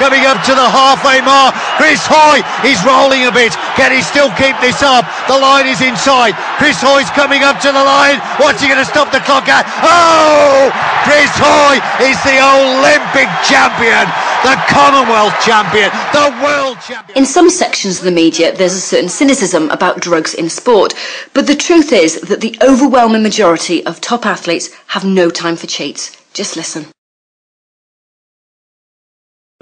coming up to the halfway mark. Chris Hoy, he's rolling a bit. Can he still keep this up? The line is inside. Chris Hoy's coming up to the line. What's he going to stop the clock at? Oh! Chris Hoy is the Olympic champion, the Commonwealth champion, the world champion. In some sections of the media, there's a certain cynicism about drugs in sport, but the truth is that the overwhelming majority of top athletes have no time for cheats. Just listen.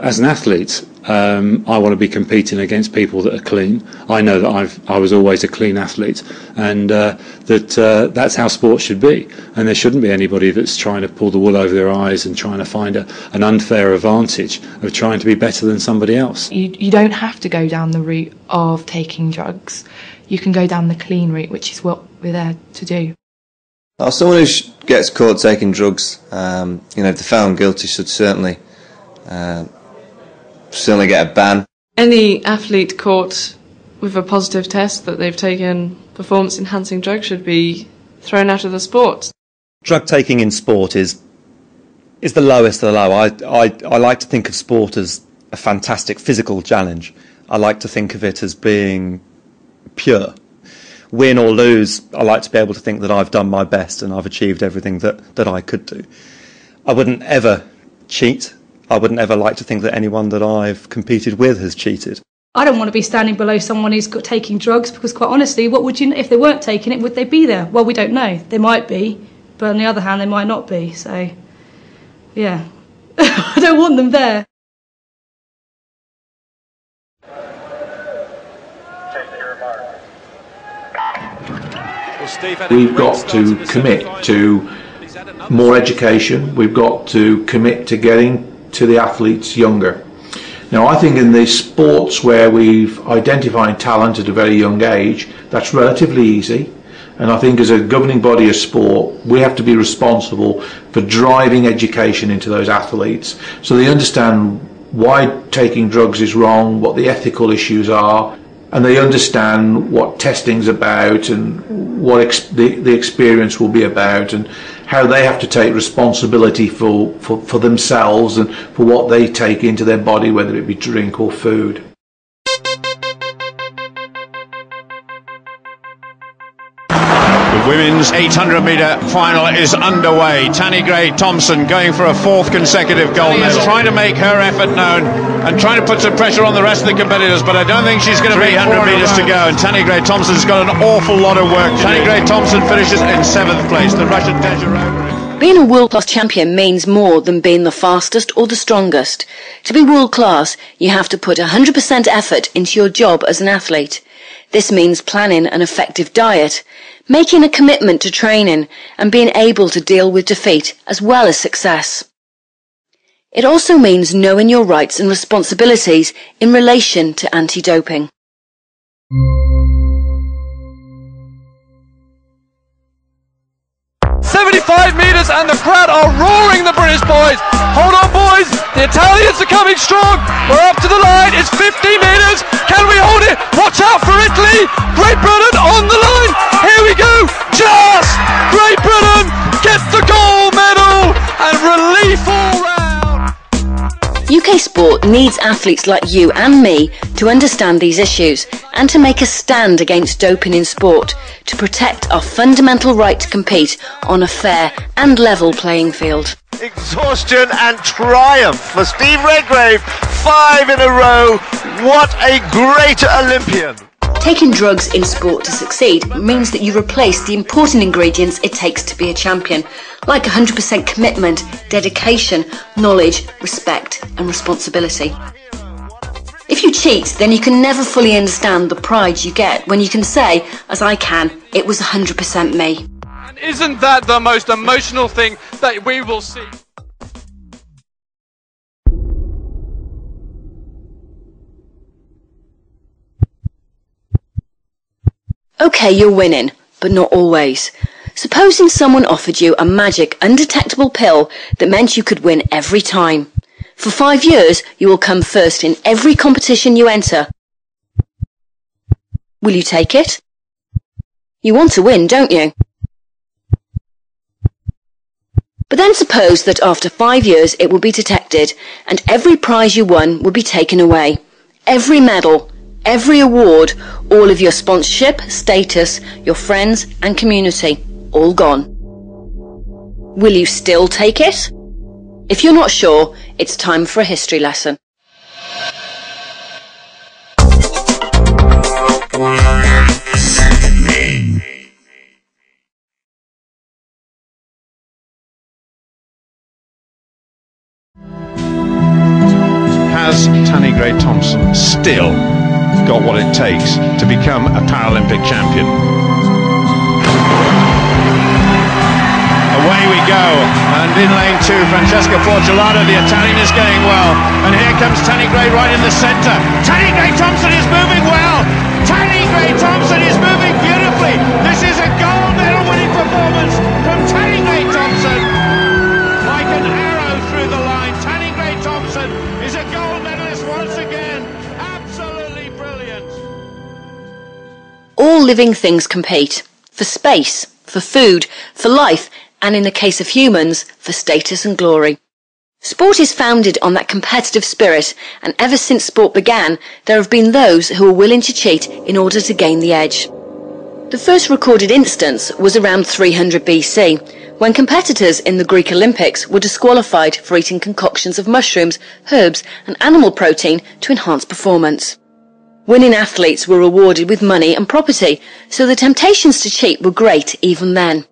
As an athlete, I want to be competing against people that are clean. I know that I was always a clean athlete, and that's how sport should be. And there shouldn't be anybody that's trying to pull the wool over their eyes and trying to find an unfair advantage of trying to be better than somebody else. You don't have to go down the route of taking drugs. You can go down the clean route, which is what we're there to do. Now, someone who gets caught taking drugs, if they're found guilty, should certainly get a ban. Any athlete caught with a positive test that they've taken performance-enhancing drugs should be thrown out of the sport. Drug taking in sport is the lowest of the low. I like to think of sport as a fantastic physical challenge. I like to think of it as being pure. Win or lose, I like to be able to think that I've done my best and I've achieved everything that I could do. I wouldn't ever cheat. I wouldn't ever like to think that anyone that I've competed with has cheated. I don't want to be standing below someone who's taking drugs, because quite honestly, what would you, if they weren't taking it, would they be there? Well, we don't know. They might be, but on the other hand, they might not be. So, yeah, I don't want them there. We've got to commit to more education. We've got to commit to getting to the athletes younger. Now, I think in the sports where we've identified talent at a very young age, that's relatively easy. And I think as a governing body of sport, we have to be responsible for driving education into those athletes so they understand why taking drugs is wrong, what the ethical issues are, and they understand what testing's about and what the experience will be about, and how they have to take responsibility for themselves and for what they take into their body, whether it be drink or food. The women's 800-metre final is underway. Tanni Gray-Thompson going for a fourth consecutive gold medal. Trying to make her effort known and trying to put some pressure on the rest of the competitors, but I don't think she's going to be 300 metres to go, and Tanni Gray-Thompson's got an awful lot of work. Tanni Gray-Thompson finishes in 7th place. The Russian Dezhirova. Being a world-class champion means more than being the fastest or the strongest. To be world-class, you have to put 100% effort into your job as an athlete. This means planning an effective diet, making a commitment to training, and being able to deal with defeat as well as success. It also means knowing your rights and responsibilities in relation to anti-doping. meters and the crowd are roaring the British boys. Hold on, boys, the Italians are coming strong. We're up to the line, it's 50 metres. Can we hold it? Watch out for Italy. Great Britain on the line. Here we go. Just Great Britain gets the gold medal and relief all round. UK sport needs athletes like you and me to understand these issues and to make a stand against doping in sport, to protect our fundamental right to compete on a fair and level playing field. Exhaustion and triumph for Steve Redgrave, 5 in a row. What a great Olympian. Taking drugs in sport to succeed means that you replace the important ingredients it takes to be a champion, like 100% commitment, dedication, knowledge, respect and responsibility. If you cheat, then you can never fully understand the pride you get when you can say, as I can, it was 100% me. And isn't that the most emotional thing that we will see? Okay, you're winning, but not always. Supposing someone offered you a magic, undetectable pill that meant you could win every time. For 5 years, you will come first in every competition you enter. Will you take it? You want to win, don't you? But then suppose that after 5 years it will be detected protected, and every prize you won would be taken away. Every medal, every award, all of your sponsorship, status, your friends and community, all gone. Will you still take it? If you're not sure, it's time for a history lesson. Has Tanni Grey-Thompson still got what it takes to become a Paralympic champion? Away we go, and in lane 2, Francesca Fortunato, the Italian, is going well, and here comes Tanni Gray right in the centre. Tanni Grey-Thompson is moving well. Tanni Grey-Thompson is moving beautifully. This is a gold medal winning performance from Tanni Grey-Thompson. Like an arrow through the line, Tanni Grey-Thompson is a gold medalist once again. Absolutely brilliant. All living things compete for space, for food, for life, and in the case of humans, for status and glory. Sport is founded on that competitive spirit, and ever since sport began, there have been those who are willing to cheat in order to gain the edge. The first recorded instance was around 300 BC, when competitors in the Greek Olympics were disqualified for eating concoctions of mushrooms, herbs, and animal protein to enhance performance. Winning athletes were rewarded with money and property, so the temptations to cheat were great even then.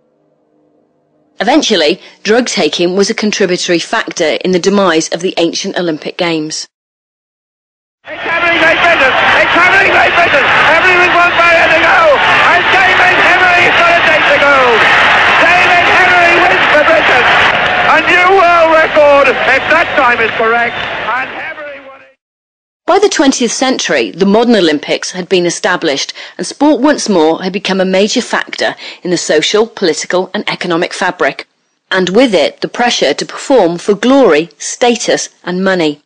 Eventually, drug taking was a contributory factor in the demise of the ancient Olympic Games. It's happening, Great Britain! It's happening, Great Britain! Everyone's 1 barrier to go! And David Henry's going to take the gold! David Henry wins for Britain! A new world record, if that time is correct, and Henry won it. By the 20th century, the modern Olympics had been established, and sport once more had become a major factor in the social, political and economic fabric, and with it the pressure to perform for glory, status and money.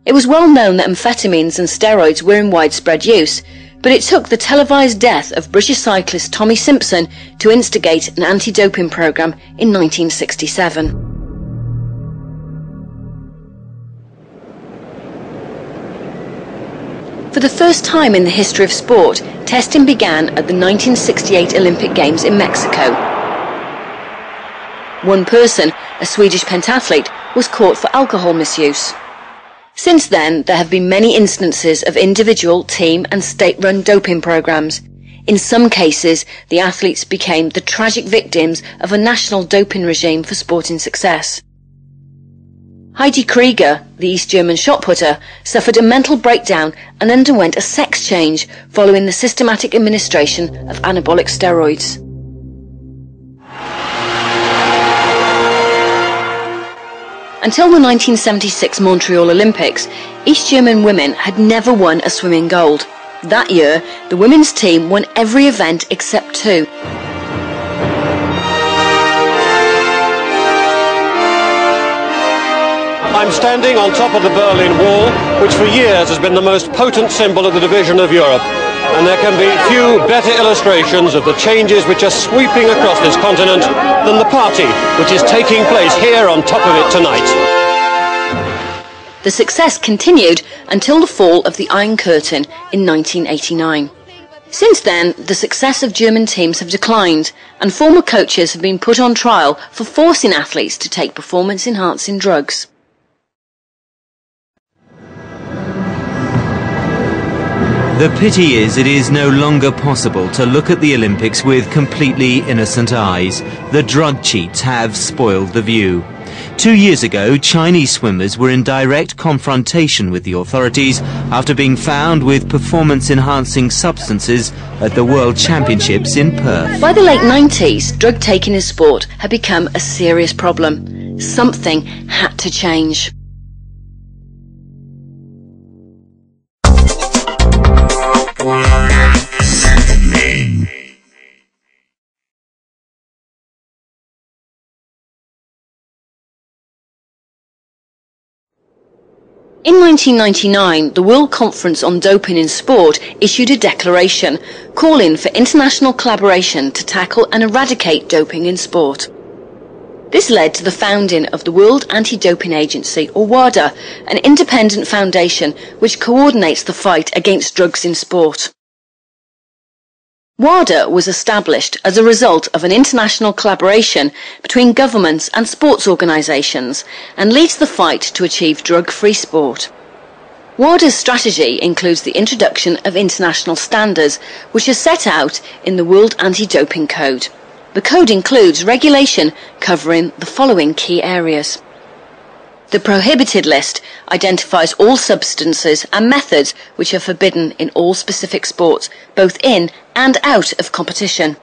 It was well known that amphetamines and steroids were in widespread use, but it took the televised death of British cyclist Tommy Simpson to instigate an anti-doping programme in 1967. For the first time in the history of sport, testing began at the 1968 Olympic Games in Mexico. One person, a Swedish pentathlete, was caught for alcohol misuse. Since then, there have been many instances of individual, team and state-run doping programs. In some cases, the athletes became the tragic victims of a national doping regime for sporting success. Heidi Krieger, the East German shot putter, suffered a mental breakdown and underwent a sex change following the systematic administration of anabolic steroids. Until the 1976 Montreal Olympics, East German women had never won a swimming gold. That year, the women's team won every event except 2. I'm standing on top of the Berlin Wall, which for years has been the most potent symbol of the division of Europe. And there can be few better illustrations of the changes which are sweeping across this continent than the party which is taking place here on top of it tonight. The success continued until the fall of the Iron Curtain in 1989. Since then, the success of German teams have declined, and former coaches have been put on trial for forcing athletes to take performance-enhancing drugs. The pity is it is no longer possible to look at the Olympics with completely innocent eyes. The drug cheats have spoiled the view. 2 years ago, Chinese swimmers were in direct confrontation with the authorities after being found with performance-enhancing substances at the World Championships in Perth. By the late 90s, drug taking in sport had become a serious problem. Something had to change. In 1999, the World Conference on Doping in Sport issued a declaration calling for international collaboration to tackle and eradicate doping in sport. This led to the founding of the World Anti-Doping Agency, or WADA, an independent foundation which coordinates the fight against drugs in sport. WADA was established as a result of an international collaboration between governments and sports organisations and leads the fight to achieve drug-free sport. WADA's strategy includes the introduction of international standards which are set out in the World Anti-Doping Code. The code includes regulation covering the following key areas. The prohibited list identifies all substances and methods which are forbidden in all specific sports, both in and out of competition.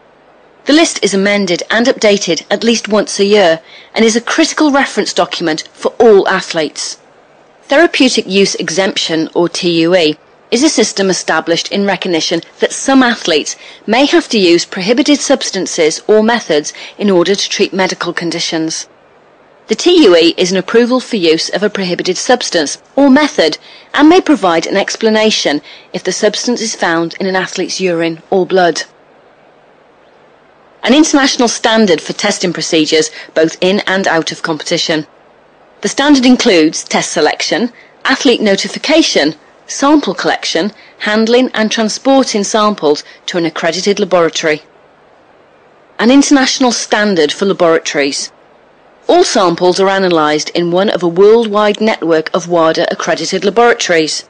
The list is amended and updated at least once a year and is a critical reference document for all athletes. Therapeutic use exemption, or TUE, is a system established in recognition that some athletes may have to use prohibited substances or methods in order to treat medical conditions. The TUE is an approval for use of a prohibited substance or method and may provide an explanation if the substance is found in an athlete's urine or blood. An international standard for testing procedures both in and out of competition. The standard includes test selection, athlete notification, sample collection, handling and transporting samples to an accredited laboratory. An international standard for laboratories. All samples are analysed in one of a worldwide network of WADA accredited laboratories.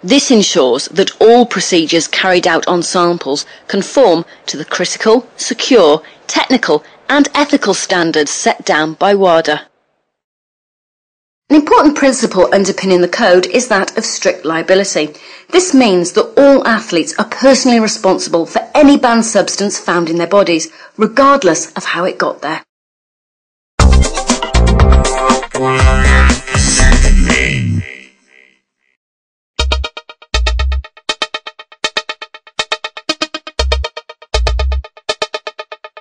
This ensures that all procedures carried out on samples conform to the critical, secure, technical and ethical standards set down by WADA. An important principle underpinning the code is that of strict liability. This means that all athletes are personally responsible for any banned substance found in their bodies, regardless of how it got there.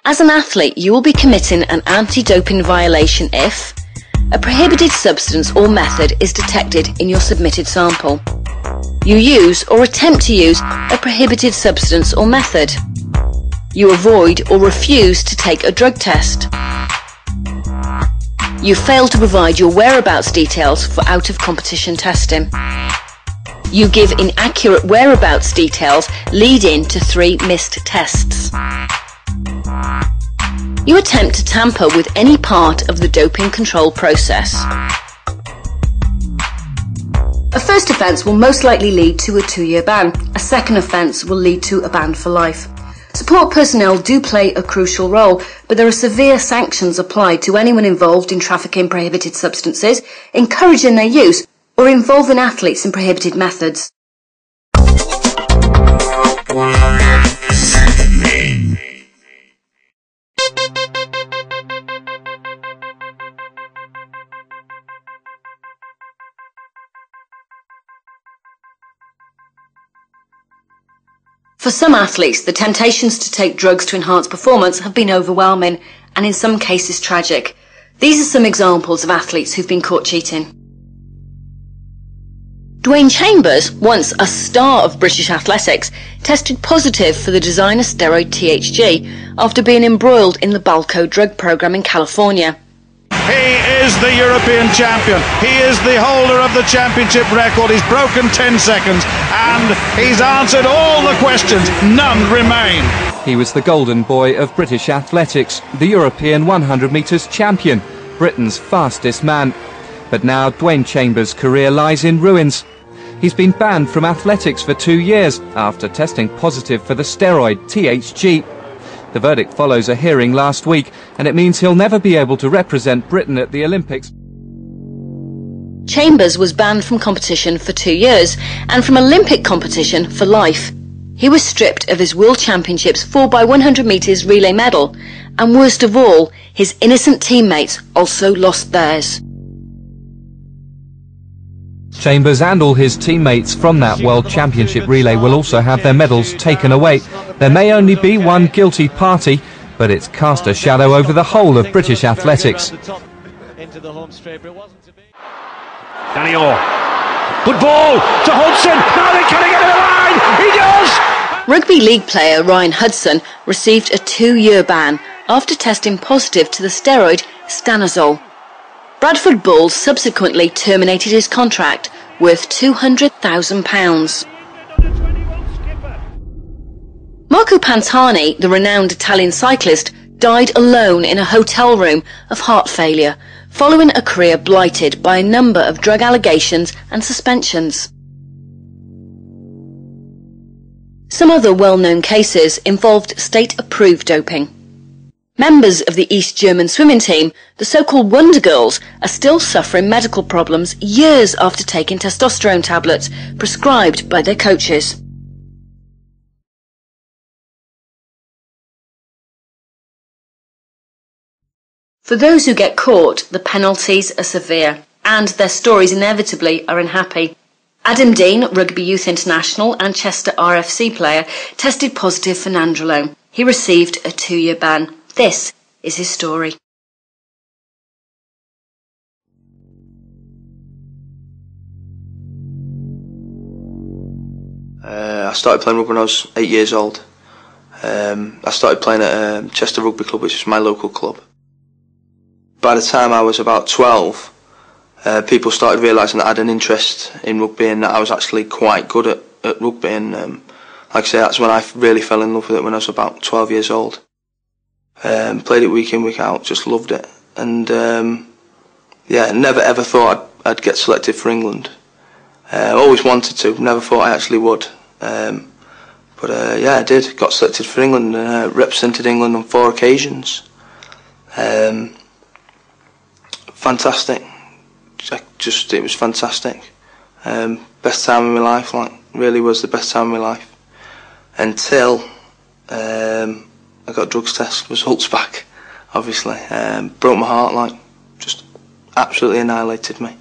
As an athlete, you will be committing an anti-doping violation if a prohibited substance or method is detected in your submitted sample. You use or attempt to use a prohibited substance or method. You avoid or refuse to take a drug test. You fail to provide your whereabouts details for out-of-competition testing. You give inaccurate whereabouts details leading to 3 missed tests. You attempt to tamper with any part of the doping control process. A first offence will most likely lead to a 2-year ban. A second offence will lead to a ban for life. Support personnel do play a crucial role, but there are severe sanctions applied to anyone involved in trafficking prohibited substances, encouraging their use, or involving athletes in prohibited methods. For some athletes, the temptations to take drugs to enhance performance have been overwhelming and in some cases tragic. These are some examples of athletes who've been caught cheating. Dwayne Chambers, once a star of British athletics, tested positive for the designer steroid THG after being embroiled in the Balco drug program in California. He is the European champion. He is the holder of the championship record. He's broken 10 seconds and he's answered all the questions. None remain. He was the golden boy of British athletics, the European 100 metres champion, Britain's fastest man. But now Dwayne Chambers' career lies in ruins. He's been banned from athletics for 2 years after testing positive for the steroid THG. The verdict follows a hearing last week, and it means he'll never be able to represent Britain at the Olympics. Chambers was banned from competition for 2 years and from Olympic competition for life. He was stripped of his World Championships 4x100 metres relay medal, and worst of all, his innocent teammates also lost theirs. Chambers and all his teammates from that World Championship relay will also have their medals taken away. There may only be one guilty party, but it's cast a shadow over the whole of British athletics. Danny Orr. Good ball to Hudson. Now they can get it the line. He does. Rugby league player Ryan Hudson received a 2-year ban after testing positive to the steroid stanozol. Bradford Bulls subsequently terminated his contract worth £200,000. Marco Pantani, the renowned Italian cyclist, died alone in a hotel room of heart failure, following a career blighted by a number of drug allegations and suspensions. Some other well-known cases involved state-approved doping. Members of the East German swimming team, the so-called Wonder Girls, are still suffering medical problems years after taking testosterone tablets prescribed by their coaches. For those who get caught, the penalties are severe, and their stories inevitably are unhappy. Adam Dean, Rugby Youth International and Chester RFC player, tested positive for nandrolone. He received a 2-year ban. This is his story. I started playing rugby when I was 8 years old. I started playing at Chester Rugby Club, which is my local club. By the time I was about 12, people started realising that I had an interest in rugby and that I was actually quite good at rugby. And like I say, that's when I really fell in love with it, when I was about 12 years old. Played it week in, week out, just loved it. And yeah, never ever thought I'd get selected for England. Always wanted to, never thought I actually would. But yeah, I did, got selected for England, represented England on 4 occasions. Fantastic. It was fantastic. Best time of my life, like, really was the best time of my life. Until I got drugs test results back, obviously. Broke my heart, like, just absolutely annihilated me.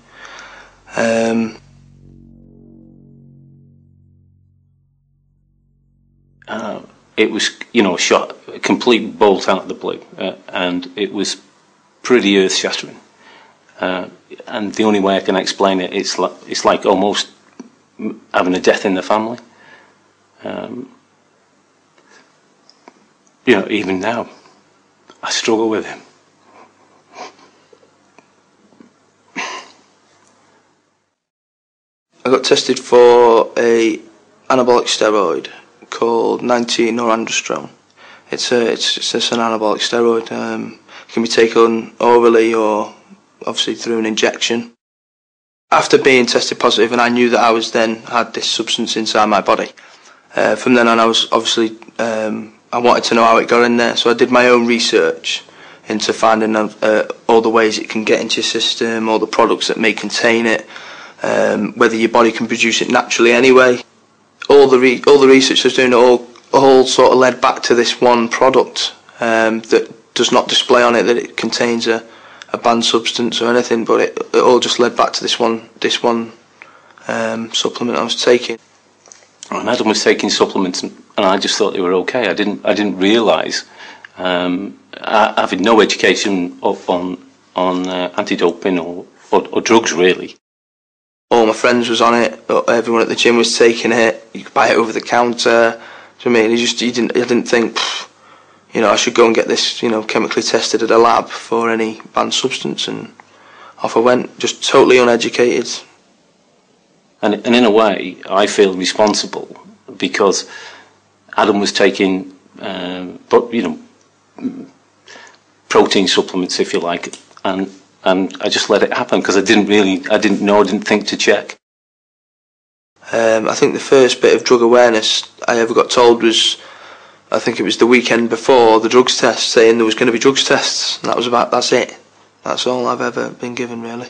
It was, you know, a complete bolt out of the blue, and it was pretty earth-shattering. And the only way I can explain it, it's like almost having a death in the family. You know, even now, I struggle with him. I got tested for a anabolic steroid called 19-norandrosterone. It's just an anabolic steroid. It can be taken orally or obviously through an injection. After being tested positive, and I knew that I was then had this substance inside my body. From then on, I was obviously I wanted to know how it got in there, so I did my own research into finding all the ways it can get into your system, all the products that may contain it, whether your body can produce it naturally anyway. All the research I was doing, all sort of led back to this one product that does not display on it that it contains a banned substance or anything, but it all just led back to this one supplement I was taking. And Adam was taking supplements, and I just thought they were okay. I didn't realise, having no education on anti-doping or drugs really. All my friends was on it. Everyone at the gym was taking it. You could buy it over the counter. Do you know what I mean? I didn't think, you know, I should go and get this, you know, chemically tested at a lab for any banned substance, and off I went, just totally uneducated. And in a way, I feel responsible because Adam was taking, protein supplements, if you like, and I just let it happen because I didn't think to check. I think the first bit of drug awareness I ever got told was, I think it was the weekend before the drugs test, saying there was going to be drugs tests, and that's it. That's all I've ever been given, really.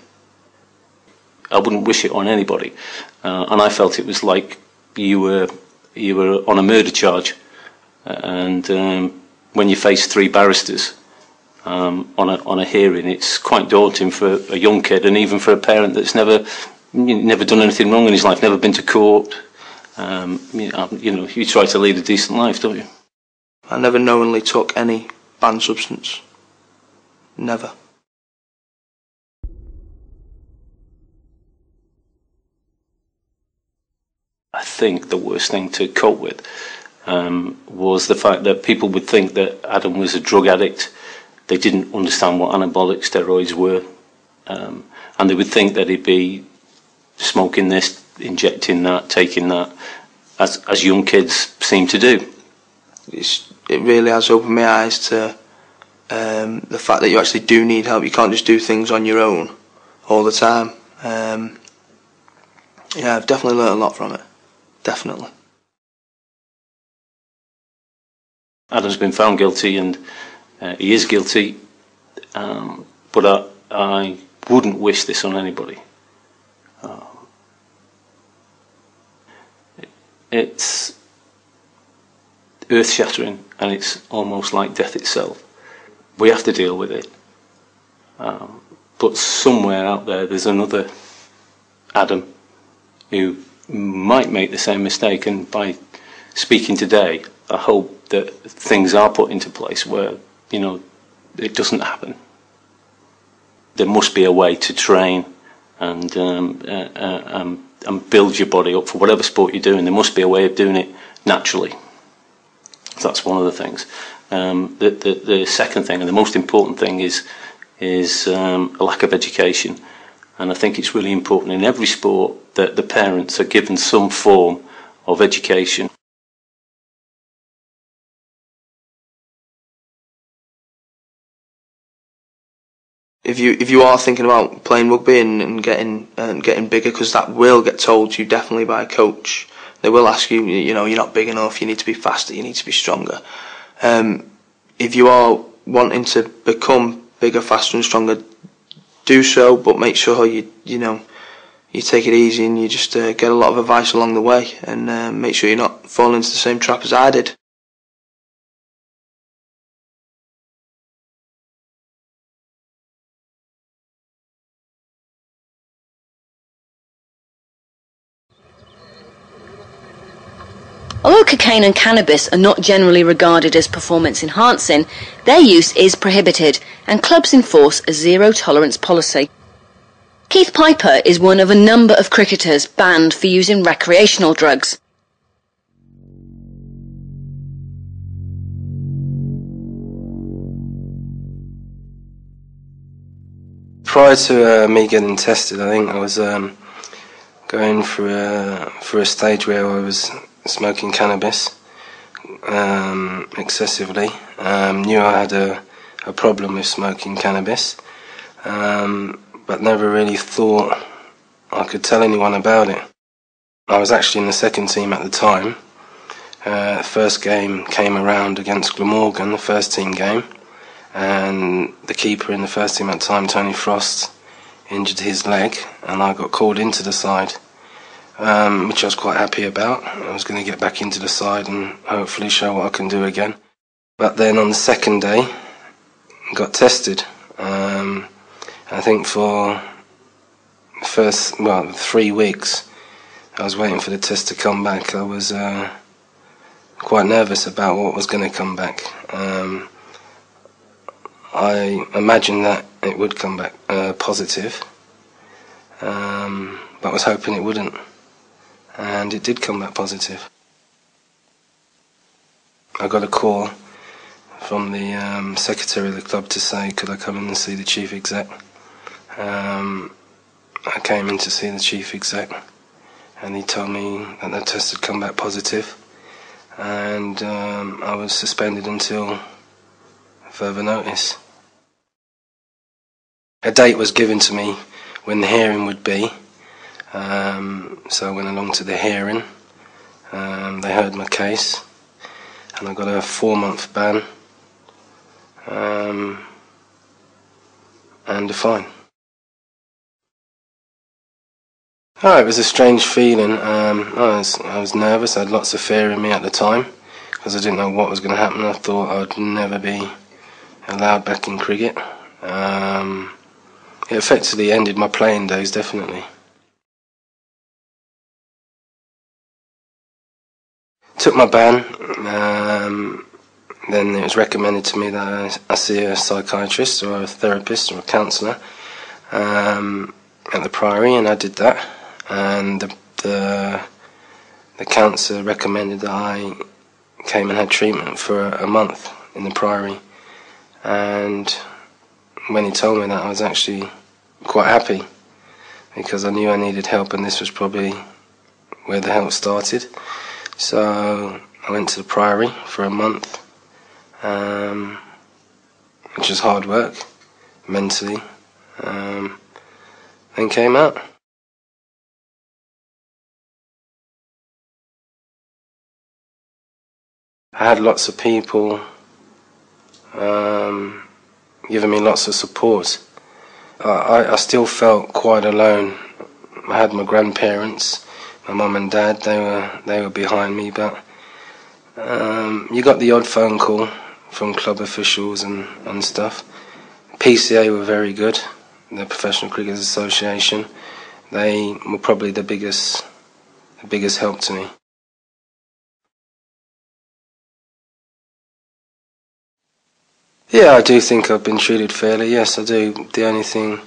I wouldn't wish it on anybody, and I felt it was like you were on a murder charge, and when you face 3 barristers on a hearing, it's quite daunting for a young kid, and even for a parent that's never done anything wrong in his life, never been to court. You try to lead a decent life, don't you? I never knowingly took any banned substance. Never. I think the worst thing to cope with was the fact that people would think that Adam was a drug addict. They didn't understand what anabolic steroids were, and they would think that he'd be smoking this, injecting that, taking that, as young kids seem to do. It really has opened my eyes to the fact that you actually do need help. You can't just do things on your own all the time. Yeah, I've definitely learned a lot from it. Definitely. Adam's been found guilty, and he is guilty, but I wouldn't wish this on anybody. It's earth-shattering, and it's almost like death itself. We have to deal with it. But somewhere out there's another Adam who might make the same mistake, and by speaking today, I hope that things are put into place where, it doesn't happen. There must be a way to train and build your body up for whatever sport you're doing. There must be a way of doing it naturally. That's one of the things. The second thing, and the most important thing, is a lack of education. And I think it's really important in every sport that the parents are given some form of education. If you are thinking about playing rugby and getting bigger, because that will get told to you definitely by a coach. They will ask you, you're not big enough. You need to be faster. You need to be stronger. If you are wanting to become bigger, faster, and stronger, do so. But make sure you take it easy and you just get a lot of advice along the way, and make sure you're not falling into the same trap as I did. Although cocaine and cannabis are not generally regarded as performance enhancing, their use is prohibited, and clubs enforce a zero-tolerance policy. Keith Piper is one of a number of cricketers banned for using recreational drugs. Prior to me getting tested, I think I was going through a stage where I was smoking cannabis excessively. Knew I had a problem with smoking cannabis, but never really thought I could tell anyone about it. I was actually in the second team at the time. The first game came around against Glamorgan, the first team game, and the keeper in the first team at the time, Tony Frost, injured his leg, and I got called into the side, which I was quite happy about. I was going to get back into the side and hopefully show what I can do again. But then on the second day, I got tested. I think for the first 3 weeks, I was waiting for the test to come back. I was quite nervous about what was going to come back. I imagined that it would come back positive, but I was hoping it wouldn't. And it did come back positive. I got a call from the secretary of the club to say, could I come in and see the chief exec? I came in to see the chief exec, and he told me that the test had come back positive, and I was suspended until further notice. A date was given to me when the hearing would be, so I went along to the hearing. They heard my case, and I got a 4-month ban and a fine. Oh, it was a strange feeling. I was nervous. I had lots of fear in me at the time because I didn't know what was going to happen. I thought I'd never be allowed back in cricket. It effectively ended my playing days, definitely. Took my ban. Then it was recommended to me that I see a psychiatrist or a therapist or a counsellor at the Priory, and I did that. And the counsellor recommended that I came and had treatment for a month in the Priory, and when he told me that, I was actually quite happy, because I knew I needed help, and this was probably where the help started. So I went to the Priory for a month, which was hard work mentally, then came out. I had lots of people giving me lots of support. I still felt quite alone. I had my grandparents, my mum and dad, they were behind me, but you got the odd phone call from club officials and stuff. PCA were very good, the Professional Cricketers Association. They were probably the biggest help to me. Yeah, I do think I've been treated fairly, yes I do. The only thing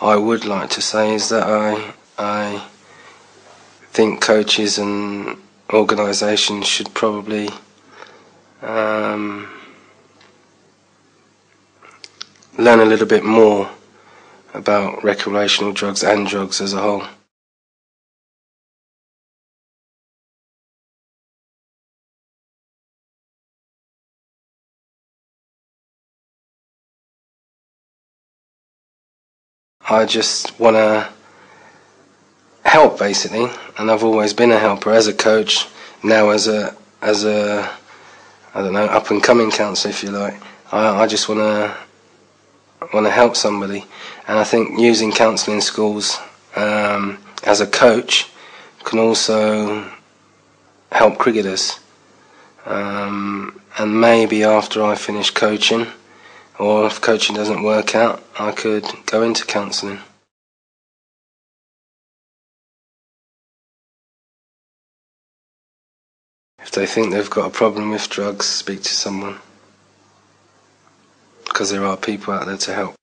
I would like to say is that I think coaches and organisations should probably learn a little bit more about recreational drugs and drugs as a whole. I just want to help, basically, and I've always been a helper as a coach, now as a I don't know, up and coming counsellor, if you like. I just want to help somebody, and I think using counselling schools as a coach can also help cricketers, and maybe after I finish coaching, or if coaching doesn't work out, I could go into counselling. If they think they've got a problem with drugs, speak to someone, because there are people out there to help.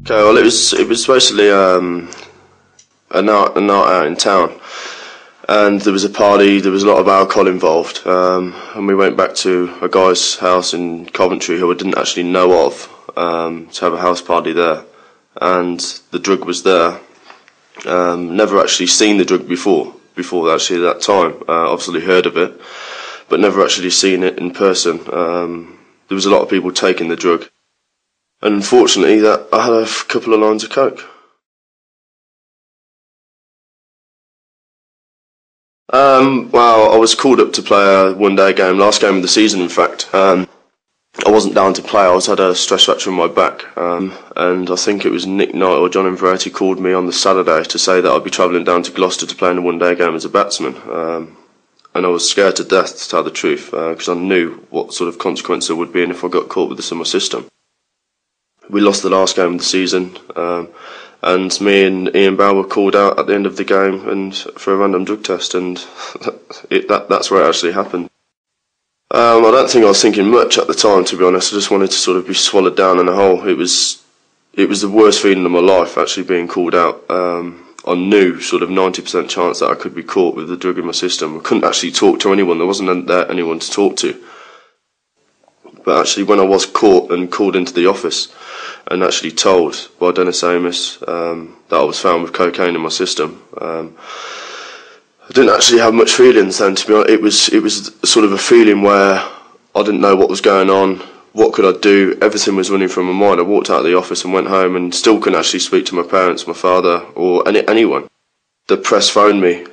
Okay, well, it was basically a night out in town, and there was a party. There was a lot of alcohol involved, and we went back to a guy's house in Coventry who I didn't actually know of, to have a house party there, and the drug was there. Never actually seen the drug before actually that time. Obviously heard of it, but never actually seen it in person. There was a lot of people taking the drug. And unfortunately, that I had a couple of lines of coke. Well, I was called up to play a one-day game, last game of the season, in fact. I wasn't down to play. I had a stress fracture in my back, and I think it was Nick Knight or John Inverati called me on the Saturday to say that I'd be travelling down to Gloucester to play in a one-day game as a batsman. And I was scared to death, to tell the truth, because I knew what sort of consequence there would be if I got caught with this in my system. We lost the last game of the season, and me and Ian Bell were called out at the end of the game and for a random drug test, and that's where it actually happened. I don't think I was thinking much at the time, to be honest. I just wanted to sort of be swallowed down in a hole. It was the worst feeling of my life, actually being called out. I knew sort of 90% chance that I could be caught with the drug in my system. I couldn't actually talk to anyone. There wasn't anyone to talk to. But actually, when I was caught and called into the office and actually told by Dennis Amos that I was found with cocaine in my system, I didn't actually have much feelings then, to be honest. It was sort of a feeling where I didn't know what was going on, what could I do, everything was running from my mind. I walked out of the office and went home and still couldn't actually speak to my parents, my father, or anyone. The press phoned me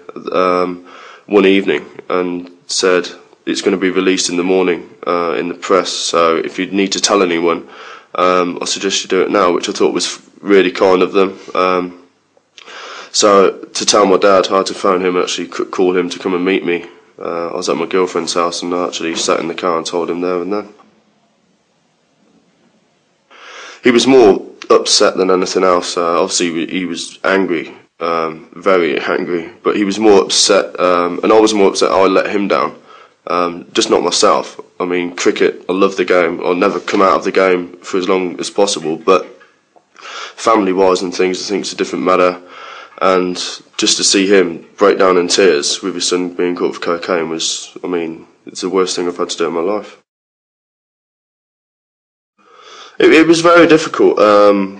one evening and said, it's going to be released in the morning in the press, so if you need to tell anyone, I suggest you do it now, which I thought was really kind of them. So to tell my dad, I had to phone him and actually call him to come and meet me. I was at my girlfriend's house and I actually sat in the car and told him there and then. He was more upset than anything else. Obviously he was angry, very angry, but he was more upset, and I was more upset I let him down. just not myself. I mean, cricket, I love the game. I'll never come out of the game for as long as possible, but family-wise and things, I think it's a different matter. And just to see him break down in tears with his son being caught with cocaine was, I mean, it's the worst thing I've had to do in my life. It was very difficult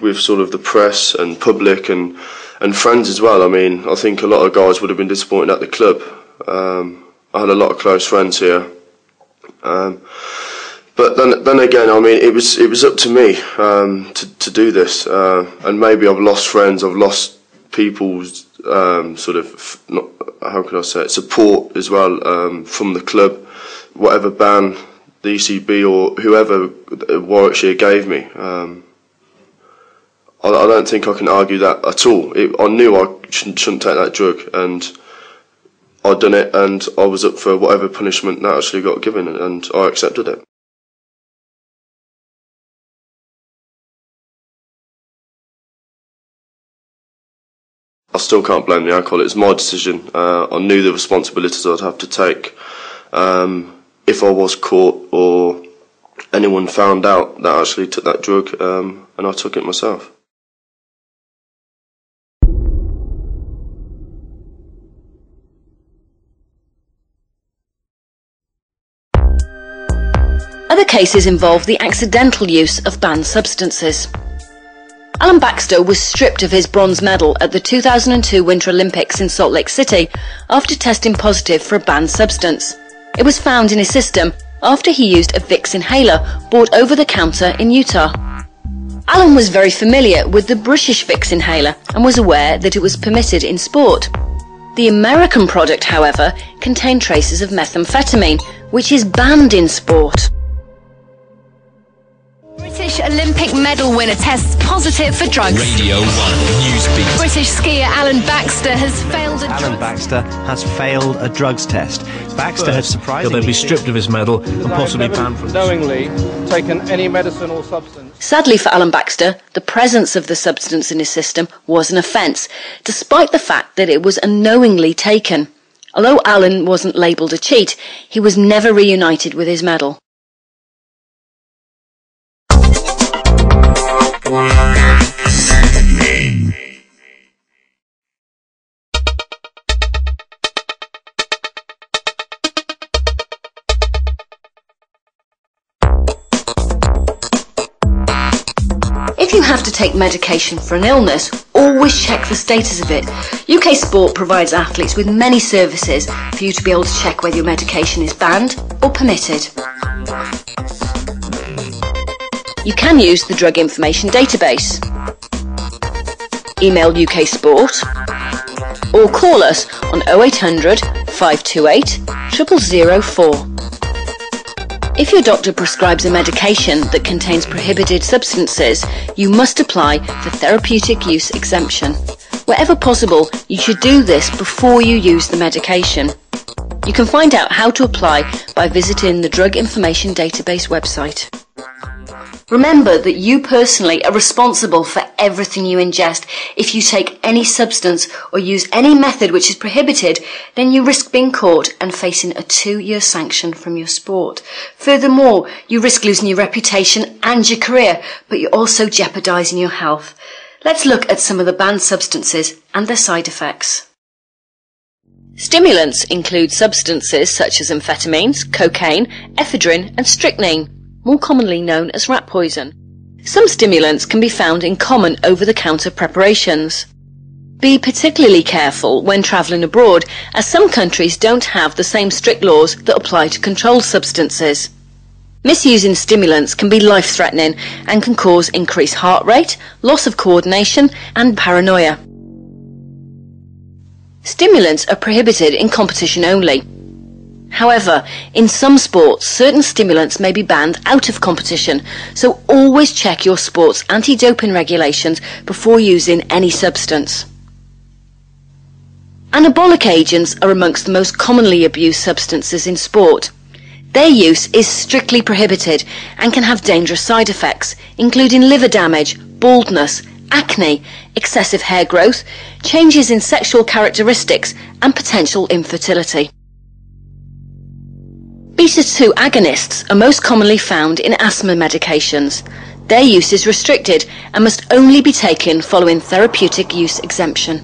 with sort of the press and public and friends as well. I mean, I think a lot of guys would have been disappointed at the club. I had a lot of close friends here. But then again, I mean, it was up to me to do this. And maybe I've lost friends, I've lost people's sort of, not, how can I say it, support as well from the club, whatever ban the ECB or whoever Warwickshire gave me. I don't think I can argue that at all. I knew I shouldn't take that drug, and I'd done it, and I was up for whatever punishment that actually got given, and I accepted it. I still can't blame the alcohol. It's my decision. I knew the responsibilities I'd have to take if I was caught or anyone found out that I actually took that drug, and I took it myself. Other cases involve the accidental use of banned substances. Alan Baxter was stripped of his bronze medal at the 2002 Winter Olympics in Salt Lake City after testing positive for a banned substance. It was found in his system after he used a Vicks inhaler bought over the counter in Utah. Alan was very familiar with the British Vicks inhaler and was aware that it was permitted in sport. The American product, however, contained traces of methamphetamine, which is banned in sport. British Olympic medal winner tests positive for drugs. Radio 1 Newsbeat. British skier Alan Baxter has failed a drugs test. Baxter has surprisingly... He'll then be stripped of his medal and possibly banned from... knowingly taken any medicine or substance. Sadly for Alan Baxter, the presence of the substance in his system was an offence, despite the fact that it was unknowingly taken. Although Alan wasn't labelled a cheat, he was never reunited with his medal. If you have to take medication for an illness, always check the status of it. UK Sport provides athletes with many services for you to be able to check whether your medication is banned or permitted. You can use the Drug Information Database, email UK Sport, or call us on 0800 528 0004. If your doctor prescribes a medication that contains prohibited substances, you must apply for therapeutic use exemption. Wherever possible, you should do this before you use the medication. You can find out how to apply by visiting the Drug Information Database website. Remember that you personally are responsible for everything you ingest. If you take any substance or use any method which is prohibited, then you risk being caught and facing a 2-year sanction from your sport. Furthermore, you risk losing your reputation and your career, but you're also jeopardising your health. Let's look at some of the banned substances and their side effects. Stimulants include substances such as amphetamines, cocaine, ephedrine and strychnine, more commonly known as rat poison. Some stimulants can be found in common over-the-counter preparations. Be particularly careful when travelling abroad, as some countries don't have the same strict laws that apply to controlled substances. Misusing stimulants can be life-threatening and can cause increased heart rate, loss of coordination and paranoia. Stimulants are prohibited in competition only. However, in some sports, certain stimulants may be banned out of competition, so always check your sport's anti-doping regulations before using any substance. Anabolic agents are amongst the most commonly abused substances in sport. Their use is strictly prohibited and can have dangerous side effects, including liver damage, baldness, acne, excessive hair growth, changes in sexual characteristics, and potential infertility. Beta-2 agonists are most commonly found in asthma medications. Their use is restricted and must only be taken following therapeutic use exemption.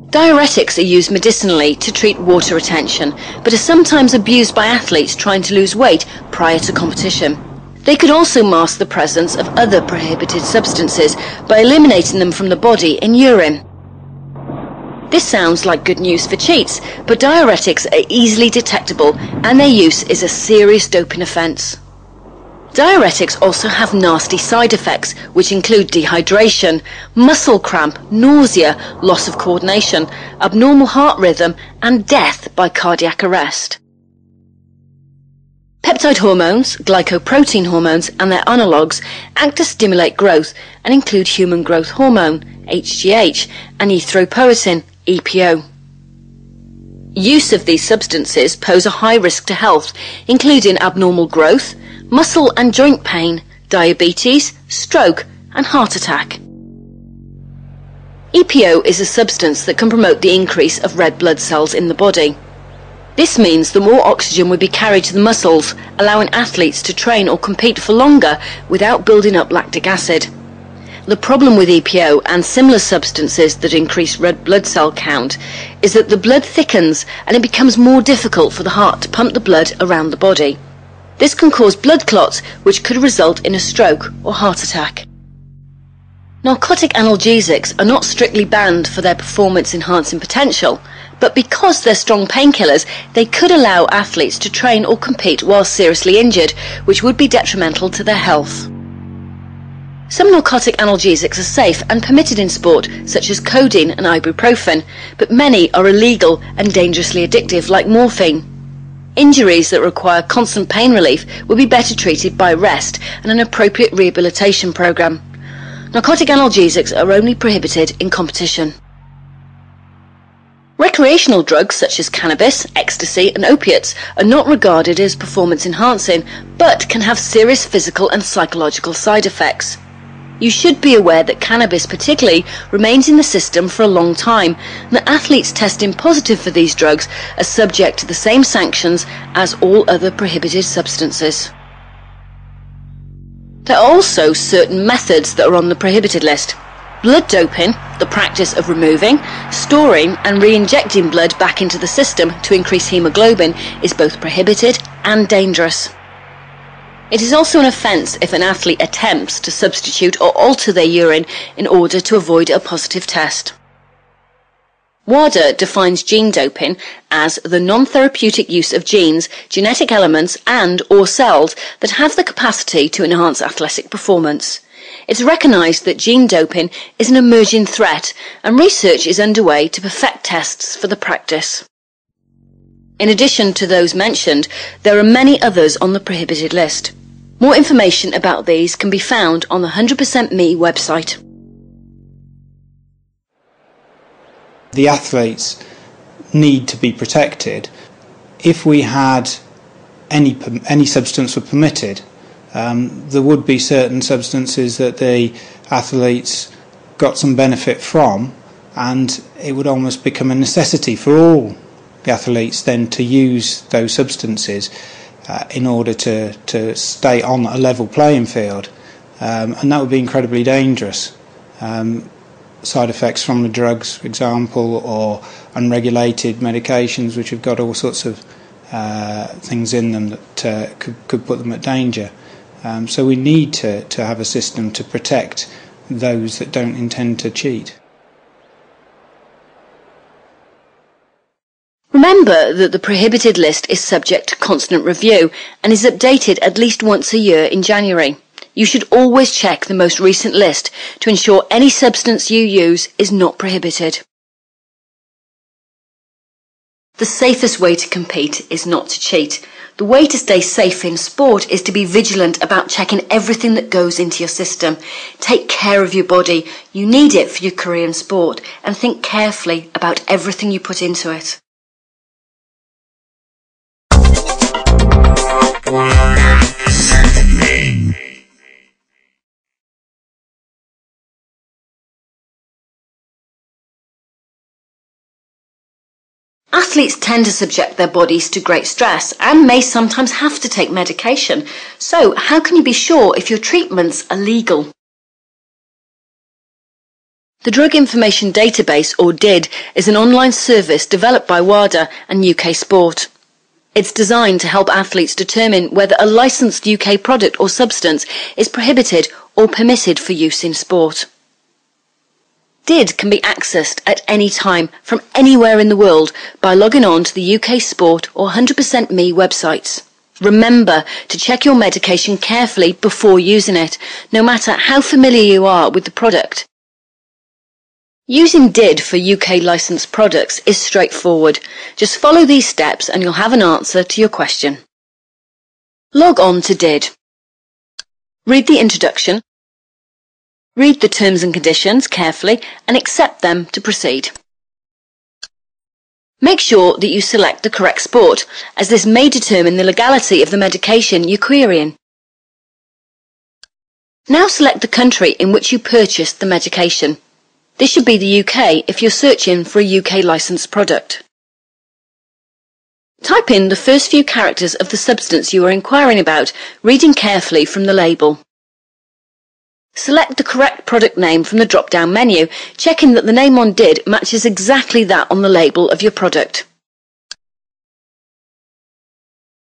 Diuretics are used medicinally to treat water retention, but are sometimes abused by athletes trying to lose weight prior to competition. They could also mask the presence of other prohibited substances by eliminating them from the body in urine. This sounds like good news for cheats, but diuretics are easily detectable and their use is a serious doping offence. Diuretics also have nasty side effects, which include dehydration, muscle cramp, nausea, loss of coordination, abnormal heart rhythm, and death by cardiac arrest. Peptide hormones, glycoprotein hormones, and their analogues act to stimulate growth and include human growth hormone, HGH, and erythropoietin, EPO. Use of these substances pose a high risk to health, including abnormal growth, muscle and joint pain, diabetes, stroke, and heart attack. EPO is a substance that can promote the increase of red blood cells in the body. This means that more oxygen would be carried to the muscles, allowing athletes to train or compete for longer without building up lactic acid. The problem with EPO and similar substances that increase red blood cell count is that the blood thickens and it becomes more difficult for the heart to pump the blood around the body. This can cause blood clots, which could result in a stroke or heart attack. Narcotic analgesics are not strictly banned for their performance-enhancing potential, but because they're strong painkillers, they could allow athletes to train or compete while seriously injured, which would be detrimental to their health. Some narcotic analgesics are safe and permitted in sport, such as codeine and ibuprofen, but many are illegal and dangerously addictive, like morphine. Injuries that require constant pain relief will be better treated by rest and an appropriate rehabilitation program. Narcotic analgesics are only prohibited in competition. Recreational drugs such as cannabis, ecstasy, and opiates are not regarded as performance enhancing, but can have serious physical and psychological side effects. You should be aware that cannabis particularly remains in the system for a long time, and that athletes testing positive for these drugs are subject to the same sanctions as all other prohibited substances. There are also certain methods that are on the prohibited list. Blood doping, the practice of removing, storing and re-injecting blood back into the system to increase hemoglobin, is both prohibited and dangerous. It is also an offence if an athlete attempts to substitute or alter their urine in order to avoid a positive test. WADA defines gene doping as the non-therapeutic use of genes, genetic elements and/or cells that have the capacity to enhance athletic performance. It's recognised that gene doping is an emerging threat and research is underway to perfect tests for the practice. In addition to those mentioned, there are many others on the prohibited list. More information about these can be found on the 100% Me website. The athletes need to be protected. If we had any substance were permitted, there would be certain substances that the athletes got some benefit from, and it would almost become a necessity for all the athletes then to use those substances in order to stay on a level playing field, and that would be incredibly dangerous. Side effects from the drugs, for example, or unregulated medications which have got all sorts of things in them that could put them at danger. So we need to have a system to protect those that don't intend to cheat. Remember that the prohibited list is subject to constant review and is updated at least once a year in January. You should always check the most recent list to ensure any substance you use is not prohibited. The safest way to compete is not to cheat. The way to stay safe in sport is to be vigilant about checking everything that goes into your system. Take care of your body. You need it for your career in sport, and think carefully about everything you put into it. Athletes tend to subject their bodies to great stress and may sometimes have to take medication. So, how can you be sure if your treatments are legal? The Drug Information Database, or DID, is an online service developed by WADA and UK Sport. It's designed to help athletes determine whether a licensed UK product or substance is prohibited or permitted for use in sport. DID can be accessed at any time from anywhere in the world by logging on to the UK Sport or 100% Me websites. Remember to check your medication carefully before using it, no matter how familiar you are with the product. Using DID for UK licensed products is straightforward. Just follow these steps and you'll have an answer to your question. Log on to DID. Read the introduction. Read the terms and conditions carefully and accept them to proceed. Make sure that you select the correct sport, as this may determine the legality of the medication you're querying. Now select the country in which you purchased the medication. This should be the UK if you're searching for a UK licensed product. Type in the first few characters of the substance you are inquiring about, reading carefully from the label. Select the correct product name from the drop-down menu, checking that the name on DID matches exactly that on the label of your product.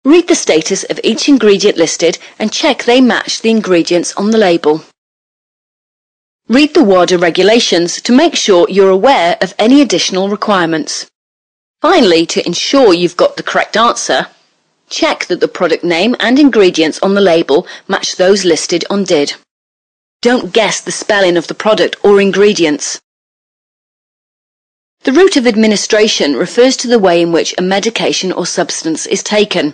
Read the status of each ingredient listed and check they match the ingredients on the label. Read the WADA regulations to make sure you're aware of any additional requirements. Finally, to ensure you've got the correct answer, check that the product name and ingredients on the label match those listed on DID. Don't guess the spelling of the product or ingredients. The route of administration refers to the way in which a medication or substance is taken.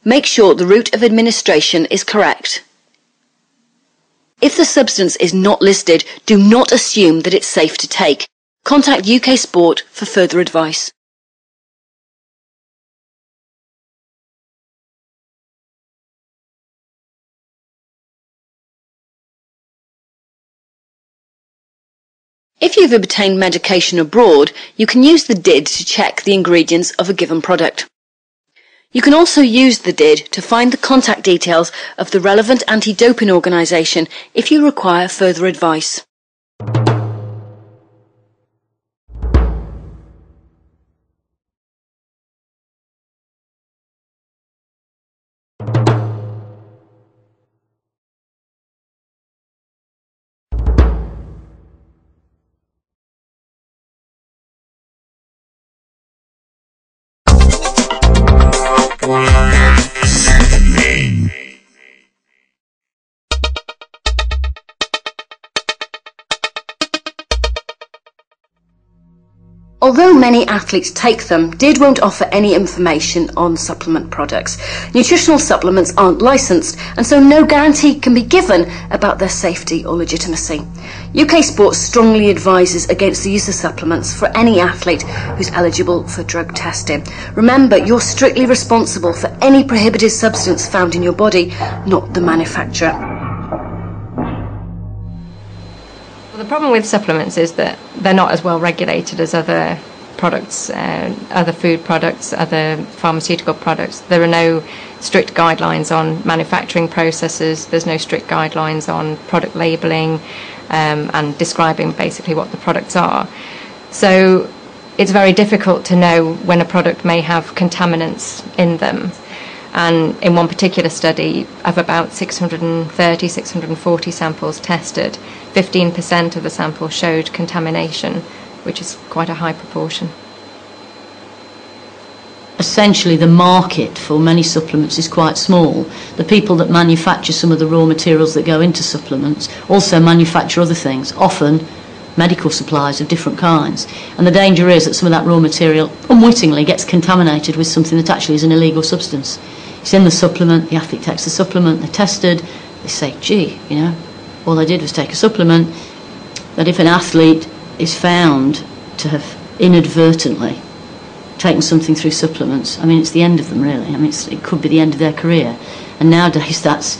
Make sure the route of administration is correct. If the substance is not listed, do not assume that it's safe to take. Contact UK Sport for further advice. If you've obtained medication abroad, you can use the DID to check the ingredients of a given product. You can also use the DID to find the contact details of the relevant anti-doping organisation if you require further advice. Although many athletes take them, DID won't offer any information on supplement products. Nutritional supplements aren't licensed, and so no guarantee can be given about their safety or legitimacy. UK Sport strongly advises against the use of supplements for any athlete who's eligible for drug testing. Remember, you're strictly responsible for any prohibited substance found in your body, not the manufacturer. Well, the problem with supplements is that they're not as well regulated as other products, other food products, other pharmaceutical products. There are no strict guidelines on manufacturing processes. There's no strict guidelines on product labelling and describing basically what the products are. So it's very difficult to know when a product may have contaminants in them. And in one particular study of about 630, 640 samples tested, 15% of the samples showed contamination, which is quite a high proportion. Essentially, the market for many supplements is quite small. The people that manufacture some of the raw materials that go into supplements also manufacture other things, often medical supplies of different kinds. And the danger is that some of that raw material unwittingly gets contaminated with something that actually is an illegal substance. It's in the supplement, the athlete takes the supplement, they're tested, they say, gee, you know, all they did was take a supplement. That if an athlete is found to have inadvertently taken something through supplements, I mean, it's the end of them, really. I mean, it could be the end of their career. And nowadays, that's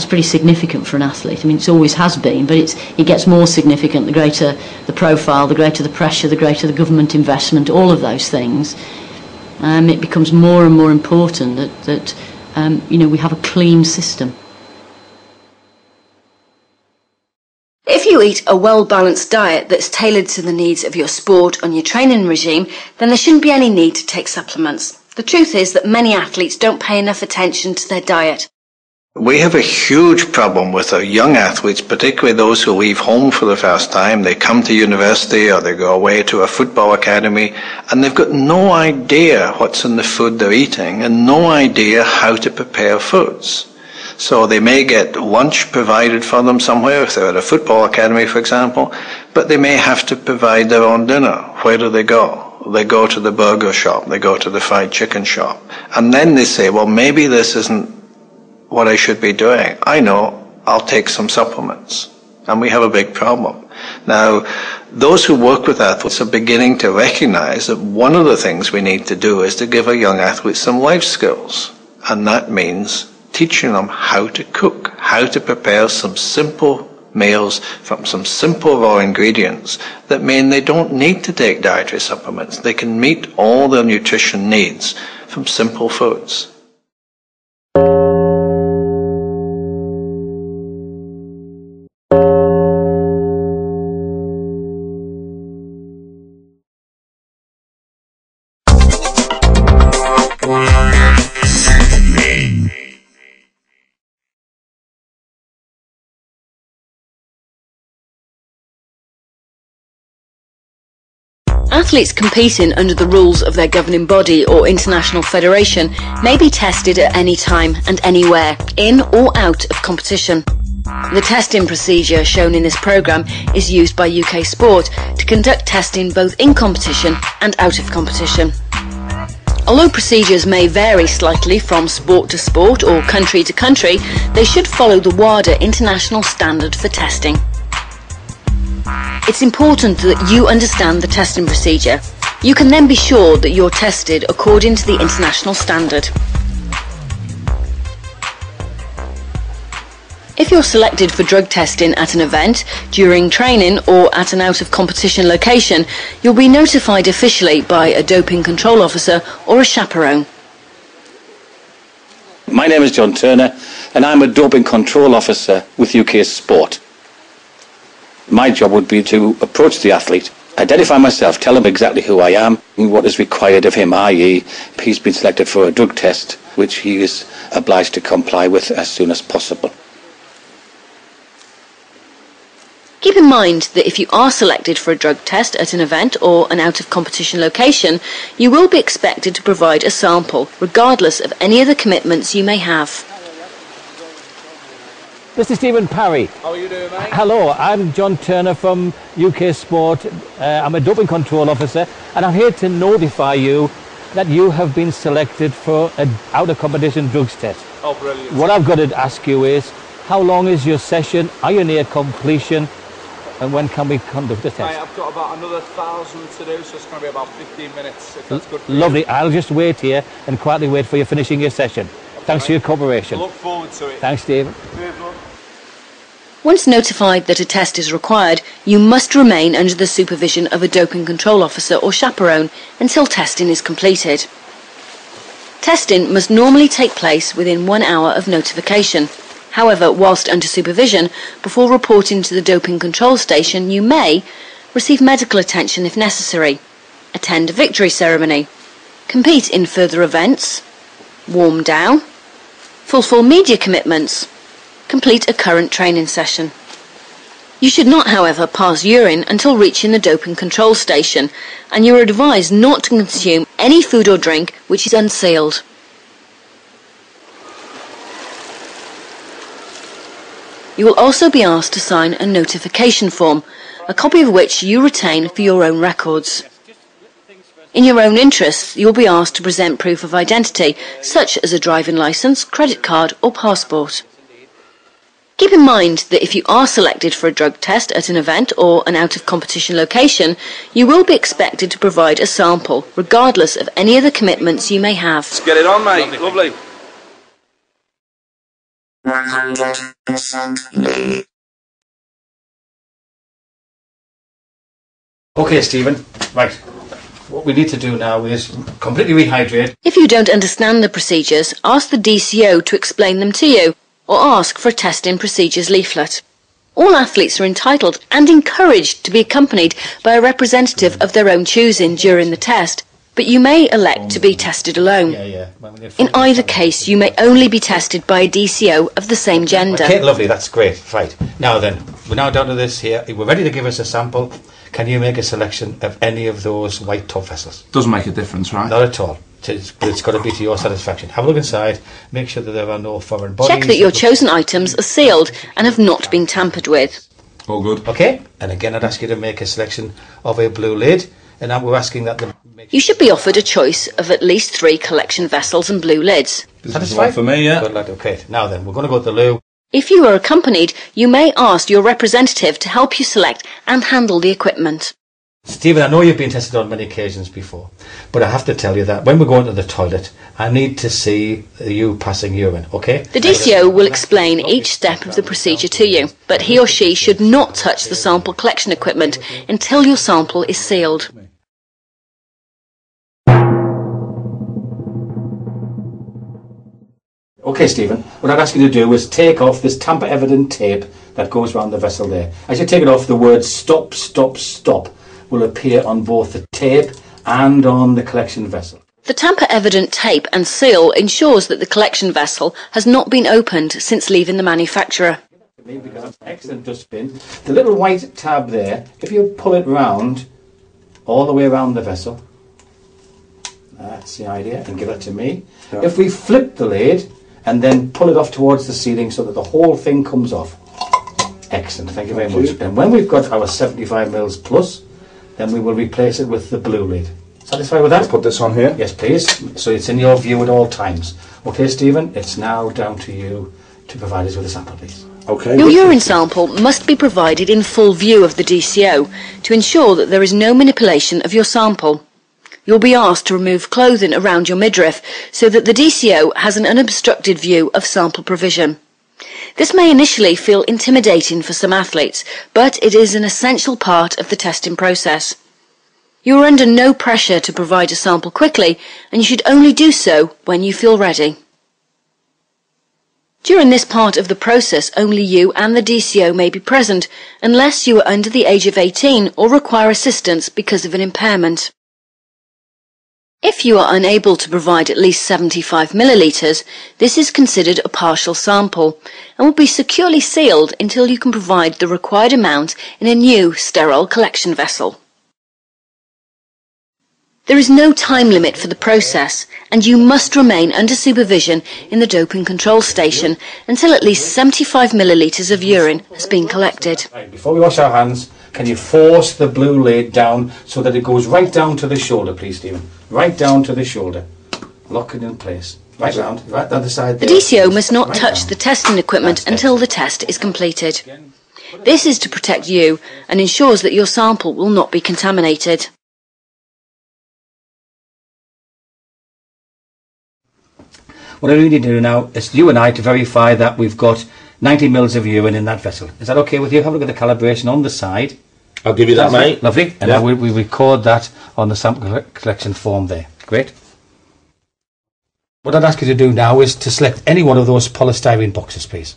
pretty significant for an athlete. I mean, it always has been, but it gets more significant the greater the profile, the greater the pressure, the greater the government investment, all of those things. It becomes more and more important that we have a clean system. If you eat a well-balanced diet that's tailored to the needs of your sport and your training regime, then there shouldn't be any need to take supplements. The truth is that many athletes don't pay enough attention to their diet. We have a huge problem with our young athletes, particularly those who leave home for the first time. They come to university or they go away to a football academy and they've got no idea what's in the food they're eating and no idea how to prepare foods. So they may get lunch provided for them somewhere, if they're at a football academy, for example, but they may have to provide their own dinner. Where do they go? They go to the burger shop, they go to the fried chicken shop. And then they say, well, maybe this isn't what I should be doing. I know, I'll take some supplements. And we have a big problem. Now, those who work with athletes are beginning to recognize that one of the things we need to do is to give our young athletes some life skills. And that means teaching them how to cook, how to prepare some simple meals from some simple raw ingredients that mean they don't need to take dietary supplements. They can meet all their nutrition needs from simple foods. Athletes competing under the rules of their governing body or international federation may be tested at any time and anywhere, in or out of competition. The testing procedure shown in this programme is used by UK Sport to conduct testing both in competition and out of competition. Although procedures may vary slightly from sport to sport or country to country, they should follow the WADA international standard for testing. It's important that you understand the testing procedure. You can then be sure that you're tested according to the international standard. If you're selected for drug testing at an event, during training or at an out-of-competition location, you'll be notified officially by a doping control officer or a chaperone. My name is John Turner and I'm a doping control officer with UK Sport. My job would be to approach the athlete, identify myself, tell him exactly who I am, and what is required of him, i.e. he's been selected for a drug test, which he is obliged to comply with as soon as possible. Keep in mind that if you are selected for a drug test at an event or an out-of-competition location, you will be expected to provide a sample, regardless of any other commitments you may have. This is Stephen Parry. How are you doing, mate? Hello, I'm John Turner from UK Sport. I'm a doping control officer and I'm here to notify you that you have been selected for an out-of-competition drugs test. Oh, brilliant. What I've got to ask you is, how long is your session? Are you near completion? And when can we conduct the test? Mate, I've got about another 1,000 to do, so it's going to be about 15 minutes, if that's good for Lovely. you. I'll just wait here and quietly wait for you finishing your session. Okay, Thanks mate. for your cooperation. I look forward to it. Thanks, Steve. Once notified that a test is required, you must remain under the supervision of a doping control officer or chaperone until testing is completed. Testing must normally take place within 1 hour of notification. However, whilst under supervision, before reporting to the doping control station, you may receive medical attention if necessary, attend a victory ceremony, compete in further events, warm down, fulfil media commitments, complete a current training session. You should not, however, pass urine until reaching the doping control station, and you are advised not to consume any food or drink which is unsealed. You will also be asked to sign a notification form, a copy of which you retain for your own records. In your own interests, you will be asked to present proof of identity, such as a driving licence, credit card or passport. Keep in mind that if you are selected for a drug test at an event or an out-of-competition location, you will be expected to provide a sample, regardless of any other commitments you may have. Let's get it on, mate. Lovely. 100% Okay, Stephen. Right. what we need to do now is completely rehydrate. If you don't understand the procedures, ask the DCO to explain them to you, or ask for a testing procedures leaflet. All athletes are entitled and encouraged to be accompanied by a representative of their own choosing during the test, but you may elect to be tested alone. In either case, you may only be tested by a DCO of the same gender. Okay, lovely, that's great. Right, now then, we're now down to this here. We're ready to give us a sample. Can you make a selection of any of those white top vessels? Doesn't make a difference, right? Not at all. But it's got to be to your satisfaction. Have a look inside, make sure that there are no foreign bodies. Check that your chosen items are sealed and have not been tampered with. All good. Okay, and again I'd ask you to make a selection of a blue lid, and now we're asking that you should be offered a choice of at least 3 collection vessels and blue lids. Satisfied? For me, yeah. Good lad, okay. Now then, we're going to go to the loo. If you are accompanied, you may ask your representative to help you select and handle the equipment. Stephen, I know you've been tested on many occasions before, but I have to tell you that when we're going to the toilet, I need to see you passing urine, okay? The DCO will explain each step of the procedure to you, but he or she should not touch the sample collection equipment until your sample is sealed. Okay, Stephen, what I'd ask you to do is take off this tamper-evident tape that goes around the vessel there. As you take it off, the word stop, stop, stop will appear on both the tape and on the collection vessel. The tamper-evident tape and seal ensures that the collection vessel has not been opened since leaving the manufacturer. Because that's an excellent dustbin. The little white tab there, if you pull it round, all the way around the vessel, that's the idea, and give that to me. Yeah. If we flip the lid and then pull it off towards the ceiling so that the whole thing comes off. Excellent, thank you very much. And when we've got our 75 mils plus, then we will replace it with the blue lid. Satisfied with that? I'll put this on here. Yes, please. So it's in your view at all times. Okay, Stephen, it's now down to you to provide us with a sample, please. Okay. Your urine sample must be provided in full view of the DCO to ensure that there is no manipulation of your sample. You'll be asked to remove clothing around your midriff so that the DCO has an unobstructed view of sample provision. This may initially feel intimidating for some athletes, but it is an essential part of the testing process. You are under no pressure to provide a sample quickly, and you should only do so when you feel ready. During this part of the process, only you and the DCO may be present, unless you are under the age of 18 or require assistance because of an impairment. If you are unable to provide at least 75 millilitres, this is considered a partial sample and will be securely sealed until you can provide the required amount in a new sterile collection vessel. There is no time limit for the process, and you must remain under supervision in the doping control station until at least 75 millilitres of urine has been collected. Right, before we wash our hands, can you force the blue lid down so that it goes right down to the shoulder, please, Stephen? Right down to the shoulder. Lock it in place. Right round, right down the side there. The DCO must not touch the testing equipment until the test is completed. This is to protect you and ensures that your sample will not be contaminated. What I really need to do now is you and I to verify that we've got 90 mils of urine in that vessel. Is that okay with you? Have a look at the calibration on the side. I'll give you that, mate. Lovely. And we record that on the sample collection form there. Great. What I'd ask you to do now is to select any one of those polystyrene boxes, please.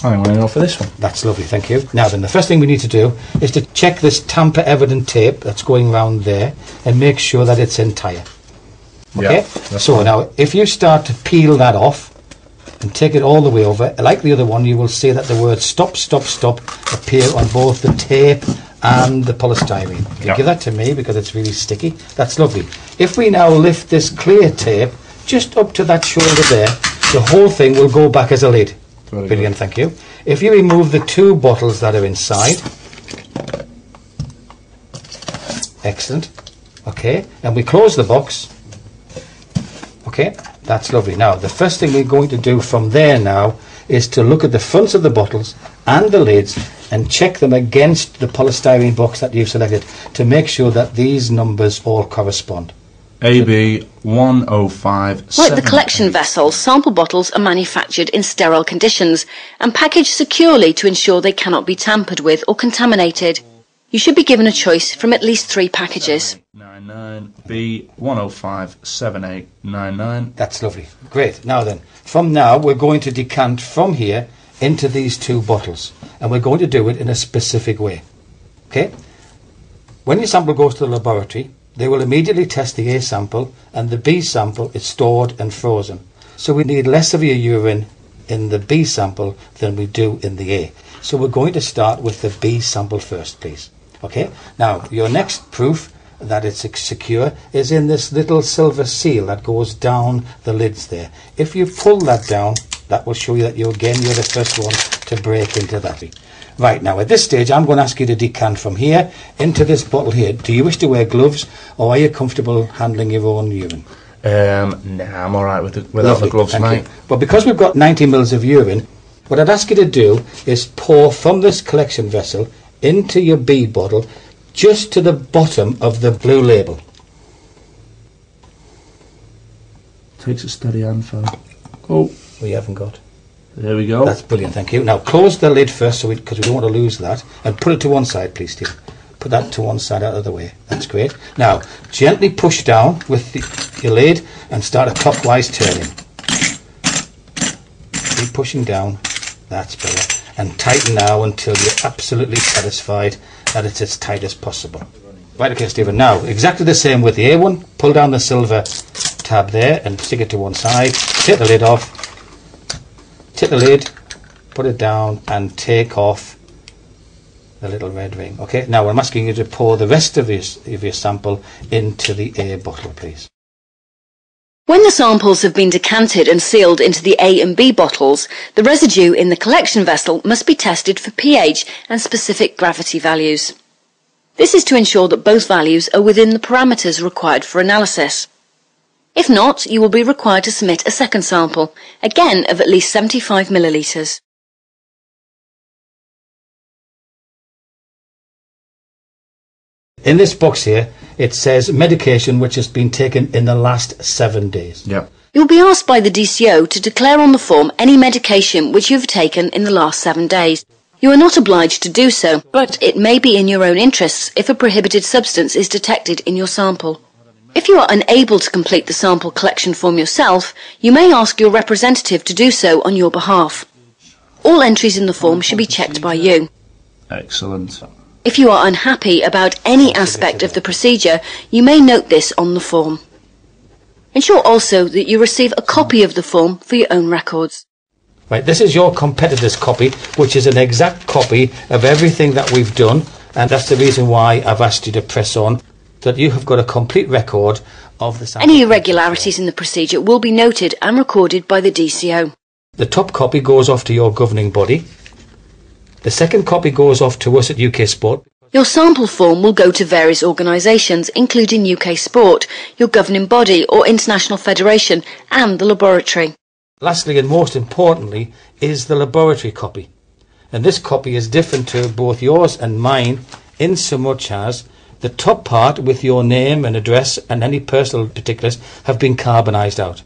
I'm going to go for this one. That's lovely, thank you. Now then, the first thing we need to do is to check this tamper-evident tape that's going round there and make sure that it's entire. Okay? Yeah, so now, if you start to peel that off and take it all the way over, like the other one, you will see that the words stop, stop, stop appear on both the tape and the polystyrene. You can give that to me because it's really sticky. That's lovely. If we now lift this clear tape just up to that shoulder there, the whole thing will go back as a lid. Brilliant, thank you. If you remove the 2 bottles that are inside, excellent. Okay, and we close the box. Okay, that's lovely. Now, the first thing we're going to do from there now is to look at the fronts of the bottles and the lids and check them against the polystyrene box that you've selected to make sure that these numbers all correspond. AB 105. Like the collection vessels, sample bottles are manufactured in sterile conditions and packaged securely to ensure they cannot be tampered with or contaminated. You should be given a choice from at least 3 packages. 99 B 105 7899. That's lovely. Great. Now then, from now we're going to decant from here into these 2 bottles, and we're going to do it in a specific way. Okay? When your sample goes to the laboratory, they will immediately test the A sample, and the B sample is stored and frozen. So we need less of your urine in the B sample than we do in the A. So we're going to start with the B sample first, please. Okay? Now, your next proof that it's secure is in this little silver seal that goes down the lids there. If you pull that down, that will show you that you're the first one to break into that. Right, now at this stage I'm going to ask you to decant from here into this bottle here. Do you wish to wear gloves, or are you comfortable handling your own urine? Nah, I'm alright without the gloves, mate. But because we've got 90 mils of urine, what I'd ask you to do is pour from this collection vessel into your B bottle just to the bottom of the blue label. Takes a steady hand, fella. Oh, we haven't got. There we go. That's brilliant, thank you. Now close the lid first, because we don't want to lose that, and put it to one side, please, Steve. Put that to one side, out of the way. That's great. Now gently push down with your lid and start a clockwise turning. Keep pushing down. That's better. And tighten now until you're absolutely satisfied that it's as tight as possible. Right, okay, Stephen. Now exactly the same with the A1. Pull down the silver tab there and stick it to one side. Take the lid off. Take the lid, put it down, and take off the little red ring. Okay, now I'm asking you to pour the rest of your sample into the A bottle, please. When the samples have been decanted and sealed into the A and B bottles, the residue in the collection vessel must be tested for pH and specific gravity values. This is to ensure that both values are within the parameters required for analysis. If not, you will be required to submit a second sample, again of at least 75 millilitres. In this box here, it says medication which has been taken in the last 7 days. Yeah. You'll be asked by the DCO to declare on the form any medication which you have taken in the last 7 days. You are not obliged to do so, but it may be in your own interests if a prohibited substance is detected in your sample. If you are unable to complete the sample collection form yourself, you may ask your representative to do so on your behalf. All entries in the form should be checked by you. Excellent. If you are unhappy about any aspect of the procedure, you may note this on the form. Ensure also that you receive a copy of the form for your own records. Right, this is your competitor's copy, which is an exact copy of everything that we've done, and that's the reason why I've asked you to press on, that you have got a complete record of the sample. Any irregularities in the procedure will be noted and recorded by the DCO. The top copy goes off to your governing body. The second copy goes off to us at UK Sport. Your sample form will go to various organisations, including UK Sport, your governing body or international federation, and the laboratory. Lastly, and most importantly, is the laboratory copy. And this copy is different to both yours and mine in so much as the top part with your name and address and any personal particulars have been carbonised out.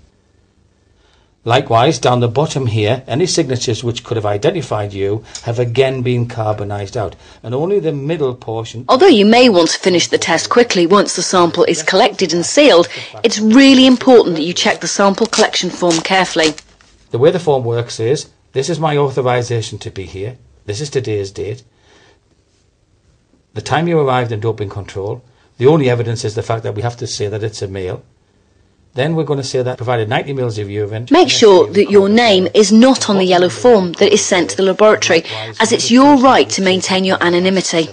Likewise, down the bottom here, any signatures which could have identified you have again been carbonised out, and only the middle portion... Although you may want to finish the test quickly once the sample is collected and sealed, it's really important that you check the sample collection form carefully. The way the form works is, this is my authorisation to be here, this is today's date, the time you arrived in doping control, the only evidence is the fact that we have to say that it's a male. Then we're going to say that provided 90 mils of urine... Make sure that your name is not on the yellow form that is sent to the laboratory, as it's your right to maintain your anonymity.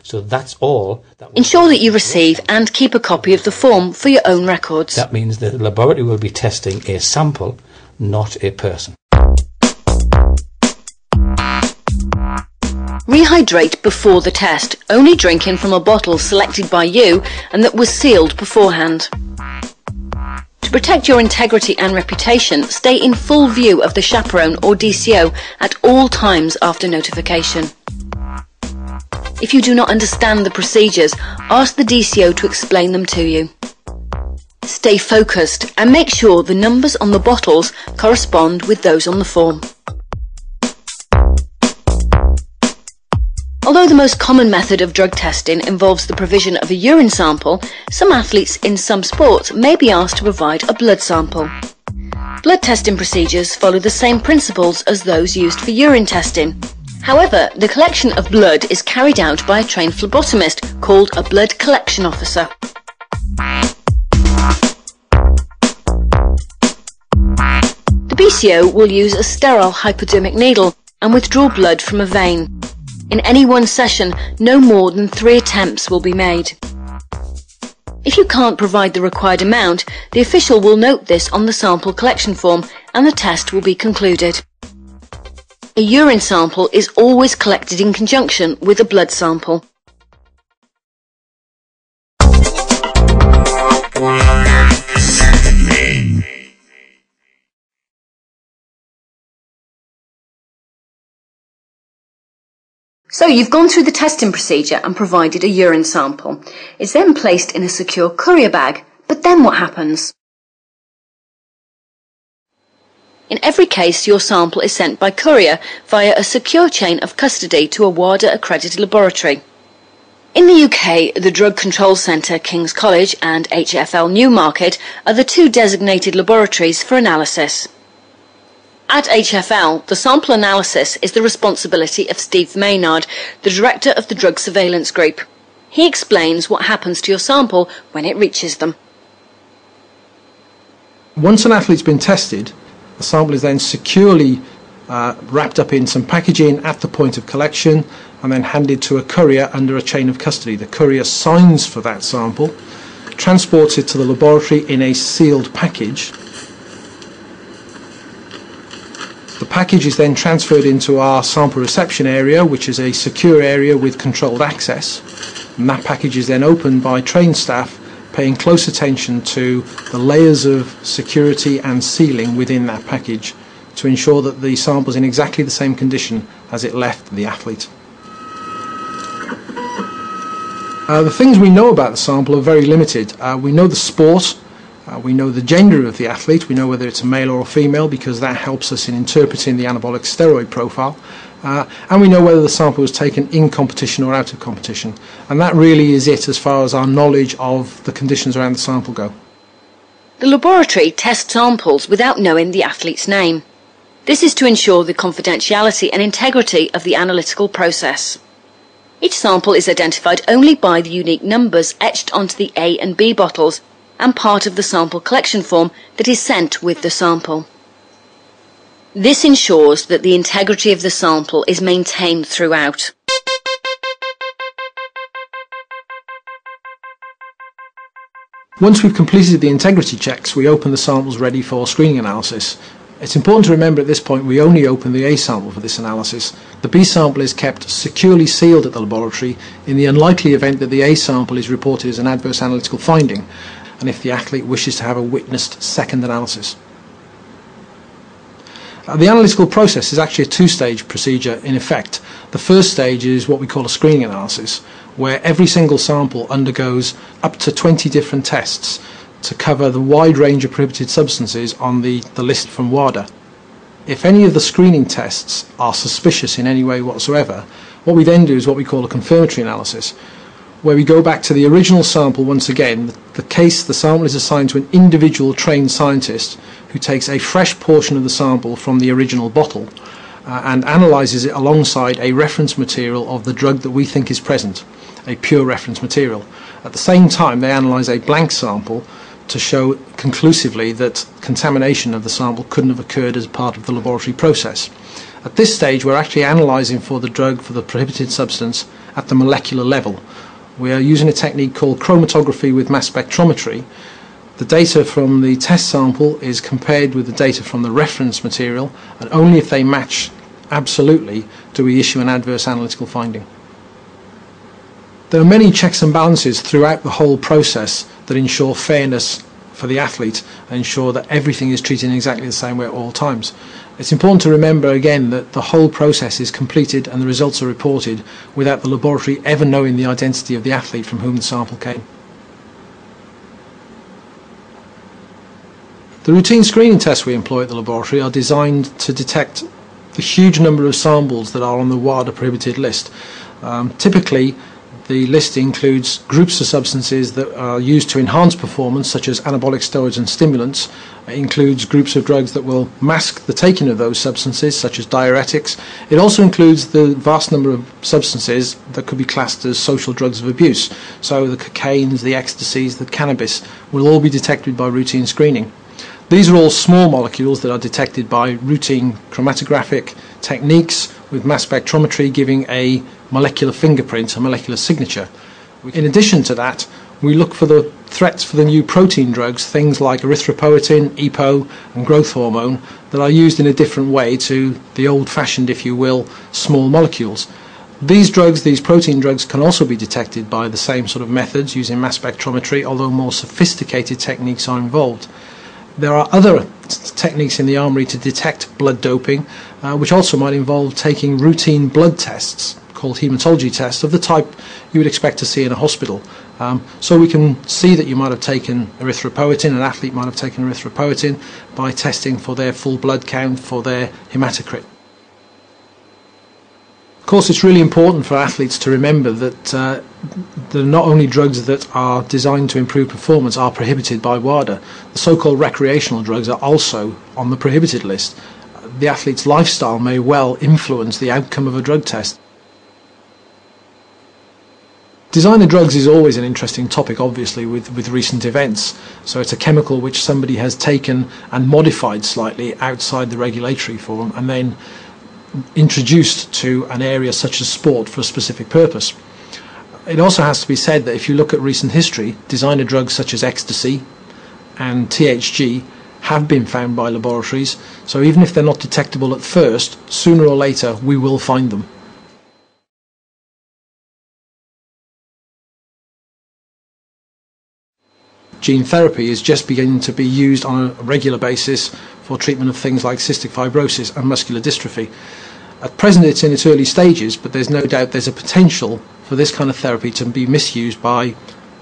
So that's all. Ensure that you receive and keep a copy of the form for your own records. That means that the laboratory will be testing a sample, not a person. Rehydrate before the test, only drinking from a bottle selected by you and that was sealed beforehand. To protect your integrity and reputation, stay in full view of the chaperone or DCO at all times after notification. If you do not understand the procedures, ask the DCO to explain them to you. Stay focused and make sure the numbers on the bottles correspond with those on the form. Although the most common method of drug testing involves the provision of a urine sample, some athletes in some sports may be asked to provide a blood sample. Blood testing procedures follow the same principles as those used for urine testing. However, the collection of blood is carried out by a trained phlebotomist called a blood collection officer. The BCO will use a sterile hypodermic needle and withdraw blood from a vein. In any one session, no more than 3 attempts will be made. If you can't provide the required amount, the official will note this on the sample collection form and the test will be concluded. A urine sample is always collected in conjunction with a blood sample. So you've gone through the testing procedure and provided a urine sample. It's then placed in a secure courier bag, but then what happens? In every case, your sample is sent by courier via a secure chain of custody to a WADA accredited laboratory. In the UK, the Drug Control Centre, King's College and HFL Newmarket are the 2 designated laboratories for analysis. At HFL, the sample analysis is the responsibility of Steve Maynard, the director of the Drug Surveillance Group. He explains what happens to your sample when it reaches them. Once an athlete's been tested, the sample is then securely wrapped up in some packaging at the point of collection and then handed to a courier under a chain of custody. The courier signs for that sample, transports it to the laboratory in a sealed package. The package is then transferred into our sample reception area, which is a secure area with controlled access, and that package is then opened by trained staff paying close attention to the layers of security and sealing within that package to ensure that the sample is in exactly the same condition as it left the athlete. The things we know about the sample are very limited. We know the sport. We know the gender of the athlete, we know whether it's a male or a female because that helps us in interpreting the anabolic steroid profile, and we know whether the sample was taken in competition or out of competition, and that really is it as far as our knowledge of the conditions around the sample go. The laboratory tests samples without knowing the athlete's name. This is to ensure the confidentiality and integrity of the analytical process. Each sample is identified only by the unique numbers etched onto the A and B bottles and part of the sample collection form that is sent with the sample. This ensures that the integrity of the sample is maintained throughout. Once we've completed the integrity checks, we open the samples ready for screening analysis. It's important to remember at this point we only open the A sample for this analysis. The B sample is kept securely sealed at the laboratory in the unlikely event that the A sample is reported as an adverse analytical finding, and if the athlete wishes to have a witnessed second analysis. The analytical process is actually a 2-stage procedure in effect. The first stage is what we call a screening analysis, where every single sample undergoes up to 20 different tests to cover the wide range of prohibited substances on the list from WADA. If any of the screening tests are suspicious in any way whatsoever, what we then do is what we call a confirmatory analysis, where we go back to the original sample once again. The sample is assigned to an individual trained scientist who takes a fresh portion of the sample from the original bottle and analyses it alongside a reference material of the drug that we think is present, a pure reference material. At the same time, they analyse a blank sample to show conclusively that contamination of the sample couldn't have occurred as part of the laboratory process. At this stage, we're actually analysing for the drug, for the prohibited substance, at the molecular level. We are using a technique called chromatography with mass spectrometry. The data from the test sample is compared with the data from the reference material, and only if they match absolutely do we issue an adverse analytical finding. There are many checks and balances throughout the whole process that ensure fairness for the athlete and ensure that everything is treated in exactly the same way at all times. It's important to remember again that the whole process is completed and the results are reported without the laboratory ever knowing the identity of the athlete from whom the sample came. The routine screening tests we employ at the laboratory are designed to detect the huge number of samples that are on the WADA prohibited list. Typically, the list includes groups of substances that are used to enhance performance, such as anabolic steroids and stimulants. It includes groups of drugs that will mask the taking of those substances, such as diuretics. It also includes the vast number of substances that could be classed as social drugs of abuse. So the cocaines, the ecstasies, the cannabis will all be detected by routine screening. These are all small molecules that are detected by routine chromatographic techniques with mass spectrometry giving a molecular fingerprint, a molecular signature. In addition to that, we look for the threats for the new protein drugs, things like erythropoietin, EPO and growth hormone, that are used in a different way to the old-fashioned, if you will, small molecules. These drugs, these protein drugs, can also be detected by the same sort of methods using mass spectrometry, although more sophisticated techniques are involved. There are other techniques in the armoury to detect blood doping, which also might involve taking routine blood tests called haematology tests of the type you would expect to see in a hospital. So we can see that you might have taken erythropoietin, an athlete might have taken erythropoietin, by testing for their full blood count, for their hematocrit. Of course, it's really important for athletes to remember that there are not only drugs that are designed to improve performance are prohibited by WADA. The so-called recreational drugs are also on the prohibited list. The athlete's lifestyle may well influence the outcome of a drug test. Designer drugs is always an interesting topic, obviously, with recent events. So it's a chemical which somebody has taken and modified slightly outside the regulatory form and then introduced to an area such as sport for a specific purpose. It also has to be said that if you look at recent history, designer drugs such as ecstasy and THG have been found by laboratories, so even if they're not detectable at first, sooner or later we will find them. Gene therapy is just beginning to be used on a regular basis for treatment of things like cystic fibrosis and muscular dystrophy. At present it's in its early stages, but there's no doubt there's a potential for this kind of therapy to be misused by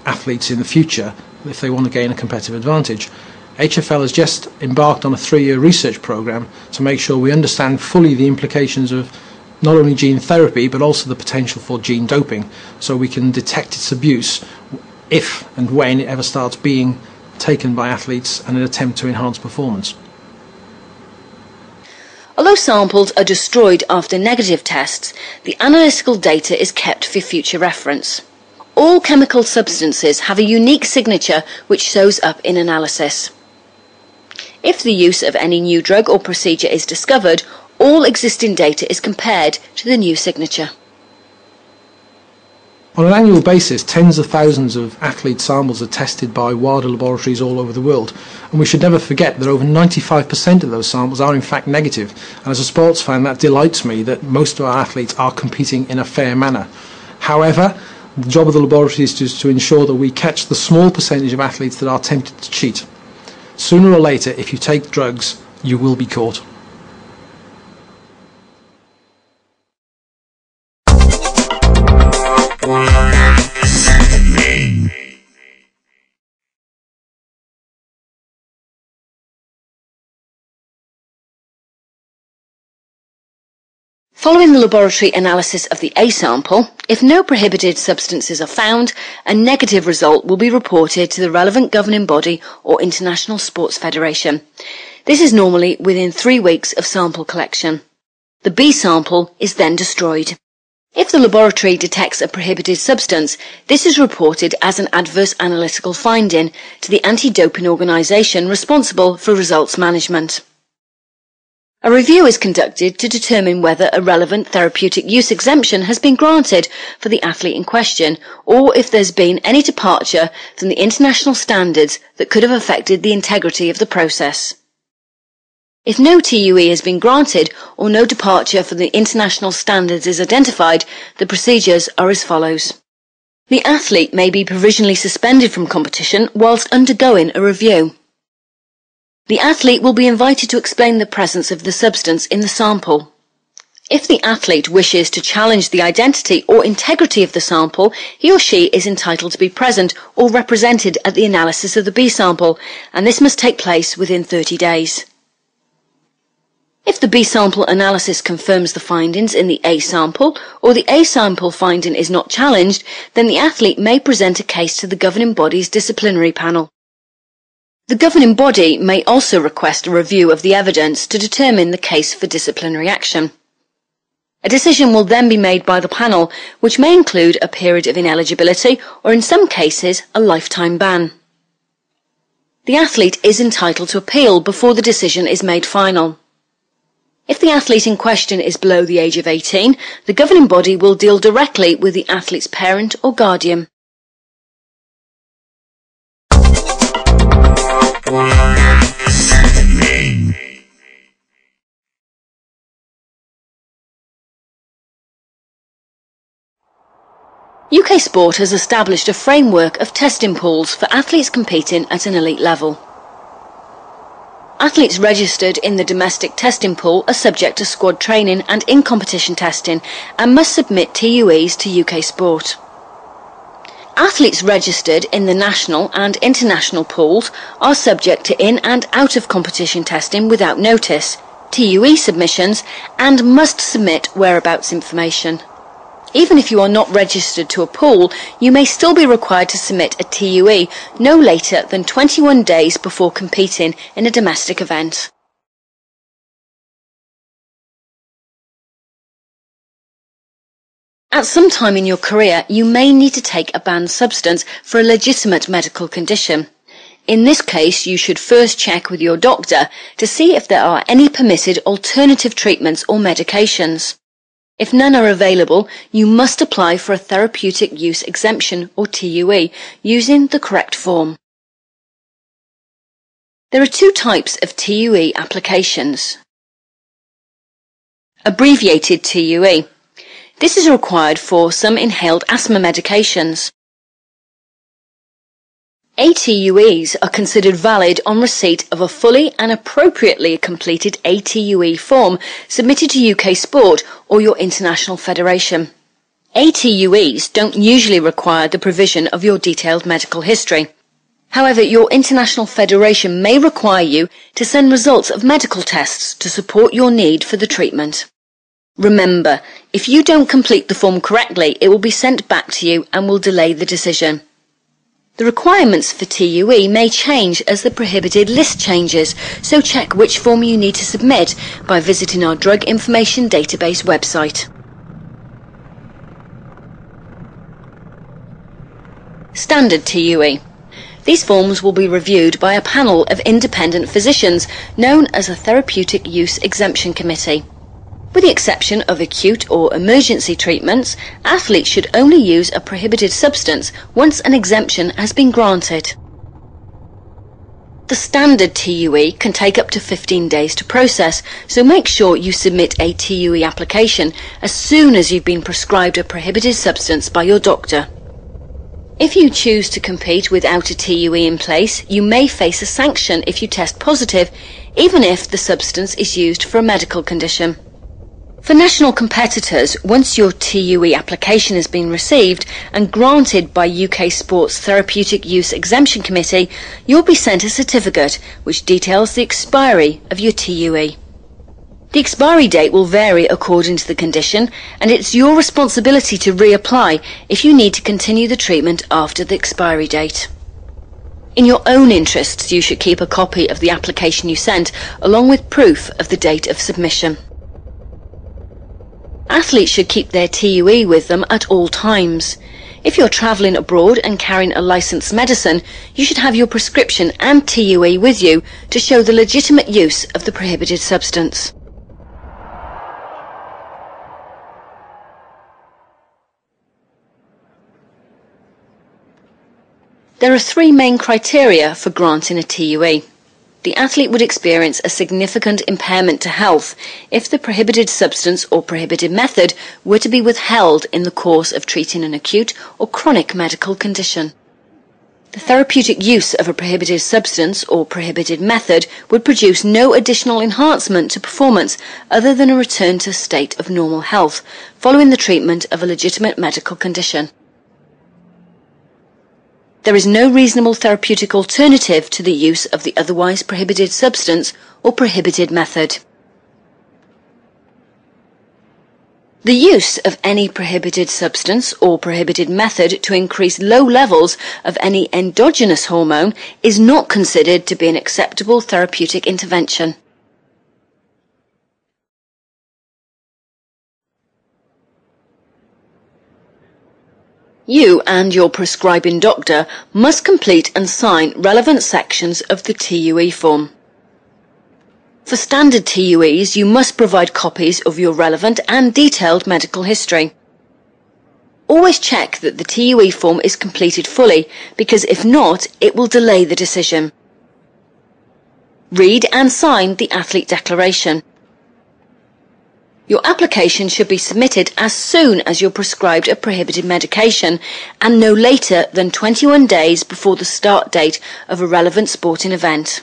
athletes in the future if they want to gain a competitive advantage. HFL has just embarked on a 3-year research program to make sure we understand fully the implications of not only gene therapy but also the potential for gene doping, so we can detect its abuse if and when it ever starts being taken by athletes in an attempt to enhance performance. Although samples are destroyed after negative tests, the analytical data is kept for future reference. All chemical substances have a unique signature which shows up in analysis. If the use of any new drug or procedure is discovered, all existing data is compared to the new signature. On an annual basis, tens of thousands of athlete samples are tested by WADA laboratories all over the world, and we should never forget that over 95% of those samples are in fact negative, and as a sports fan that delights me that most of our athletes are competing in a fair manner. However, the job of the laboratories is to ensure that we catch the small percentage of athletes that are tempted to cheat. Sooner or later, if you take drugs, you will be caught. Following the laboratory analysis of the A sample, if no prohibited substances are found, a negative result will be reported to the relevant governing body or international sports federation. This is normally within 3 weeks of sample collection. The B sample is then destroyed. If the laboratory detects a prohibited substance, this is reported as an adverse analytical finding to the anti-doping organisation responsible for results management. A review is conducted to determine whether a relevant therapeutic use exemption has been granted for the athlete in question, or if there's been any departure from the international standards that could have affected the integrity of the process. If no TUE has been granted or no departure from the international standards is identified, the procedures are as follows. The athlete may be provisionally suspended from competition whilst undergoing a review. The athlete will be invited to explain the presence of the substance in the sample. If the athlete wishes to challenge the identity or integrity of the sample, he or she is entitled to be present or represented at the analysis of the B sample, and this must take place within 30 days. If the B sample analysis confirms the findings in the A sample, or the A sample finding is not challenged, then the athlete may present a case to the governing body's disciplinary panel. The governing body may also request a review of the evidence to determine the case for disciplinary action. A decision will then be made by the panel, which may include a period of ineligibility or in some cases a lifetime ban. The athlete is entitled to appeal before the decision is made final. If the athlete in question is below the age of 18, the governing body will deal directly with the athlete's parent or guardian. UK Sport has established a framework of testing pools for athletes competing at an elite level. Athletes registered in the domestic testing pool are subject to squad training and in-competition testing and must submit TUEs to UK Sport. Athletes registered in the national and international pools are subject to in and out of competition testing without notice, TUE submissions, and must submit whereabouts information. Even if you are not registered to a pool, you may still be required to submit a TUE no later than 21 days before competing in a domestic event. At some time in your career, you may need to take a banned substance for a legitimate medical condition. In this case, you should first check with your doctor to see if there are any permitted alternative treatments or medications. If none are available, you must apply for a therapeutic use exemption or TUE using the correct form. There are two types of TUE applications. Abbreviated TUE. This is required for some inhaled asthma medications. ATUEs are considered valid on receipt of a fully and appropriately completed ATUE form submitted to UK Sport or your international federation. ATUEs don't usually require the provision of your detailed medical history. However, your international federation may require you to send results of medical tests to support your need for the treatment. Remember, if you don't complete the form correctly, it will be sent back to you and will delay the decision. The requirements for TUE may change as the prohibited list changes, so check which form you need to submit by visiting our Drug Information Database website. Standard TUE. These forms will be reviewed by a panel of independent physicians known as a Therapeutic Use Exemption Committee. With the exception of acute or emergency treatments, athletes should only use a prohibited substance once an exemption has been granted. The standard TUE can take up to 15 days to process, so make sure you submit a TUE application as soon as you've been prescribed a prohibited substance by your doctor. If you choose to compete without a TUE in place, you may face a sanction if you test positive, even if the substance is used for a medical condition. For national competitors, once your TUE application has been received and granted by UK Sport's Therapeutic Use Exemption Committee, you'll be sent a certificate which details the expiry of your TUE. The expiry date will vary according to the condition, and it's your responsibility to reapply if you need to continue the treatment after the expiry date. In your own interests, you should keep a copy of the application you sent, along with proof of the date of submission. Athletes should keep their TUE with them at all times. If you're travelling abroad and carrying a licensed medicine, you should have your prescription and TUE with you to show the legitimate use of the prohibited substance. There are three main criteria for granting a TUE. The athlete would experience a significant impairment to health if the prohibited substance or prohibited method were to be withheld in the course of treating an acute or chronic medical condition. The therapeutic use of a prohibited substance or prohibited method would produce no additional enhancement to performance other than a return to a state of normal health following the treatment of a legitimate medical condition. There is no reasonable therapeutic alternative to the use of the otherwise prohibited substance or prohibited method. The use of any prohibited substance or prohibited method to increase low levels of any endogenous hormone is not considered to be an acceptable therapeutic intervention. You and your prescribing doctor must complete and sign relevant sections of the TUE form. For standard TUEs, you must provide copies of your relevant and detailed medical history. Always check that the TUE form is completed fully, because if not, it will delay the decision. Read and sign the athlete declaration. Your application should be submitted as soon as you're prescribed a prohibited medication and no later than 21 days before the start date of a relevant sporting event.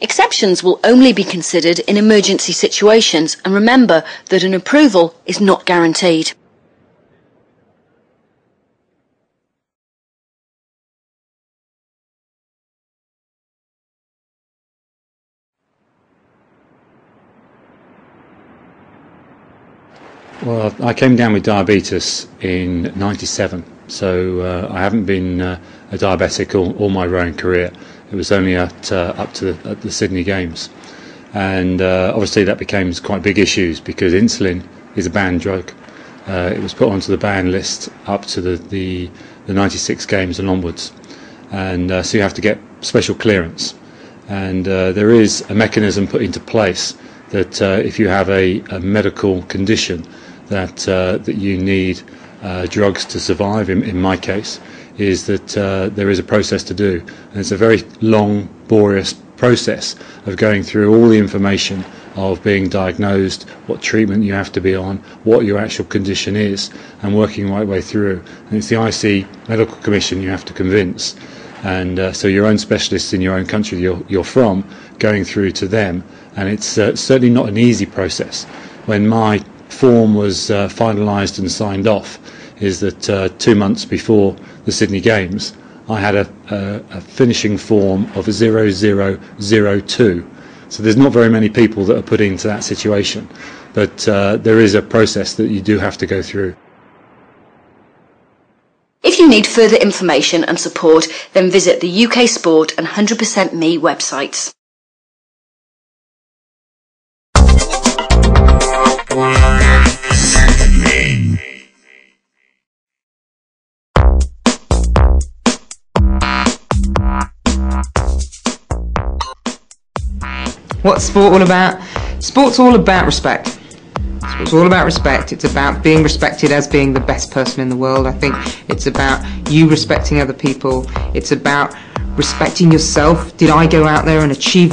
Exceptions will only be considered in emergency situations, and remember that an approval is not guaranteed. Well, I came down with diabetes in '97, so I haven't been a diabetic all my rowing career. It was only up to the Sydney Games, and obviously that became quite big issues because insulin is a banned drug. It was put onto the ban list up to the 96 Games and onwards, and so you have to get special clearance. And there is a mechanism put into place that if you have a medical condition that you need drugs to survive, in my case, is that there is a process to do, and it's a very long, laborious process of going through all the information of being diagnosed, what treatment you have to be on, what your actual condition is, and working right way through. And it's the IC Medical Commission you have to convince, and so your own specialists in your own country you're from, going through to them, and it's certainly not an easy process. When my form was finalised and signed off, is that 2 months before the Sydney Games, I had a finishing form of a 0002. So there's not very many people that are put into that situation, but there is a process that you do have to go through. If you need further information and support, then visit the UK Sport and 100% Me websites. What's sport all about? Sport's all about respect. It's all about respect. It's about being respected as being the best person in the world. I think it's about you respecting other people. It's about respecting yourself. Did I go out there and achieve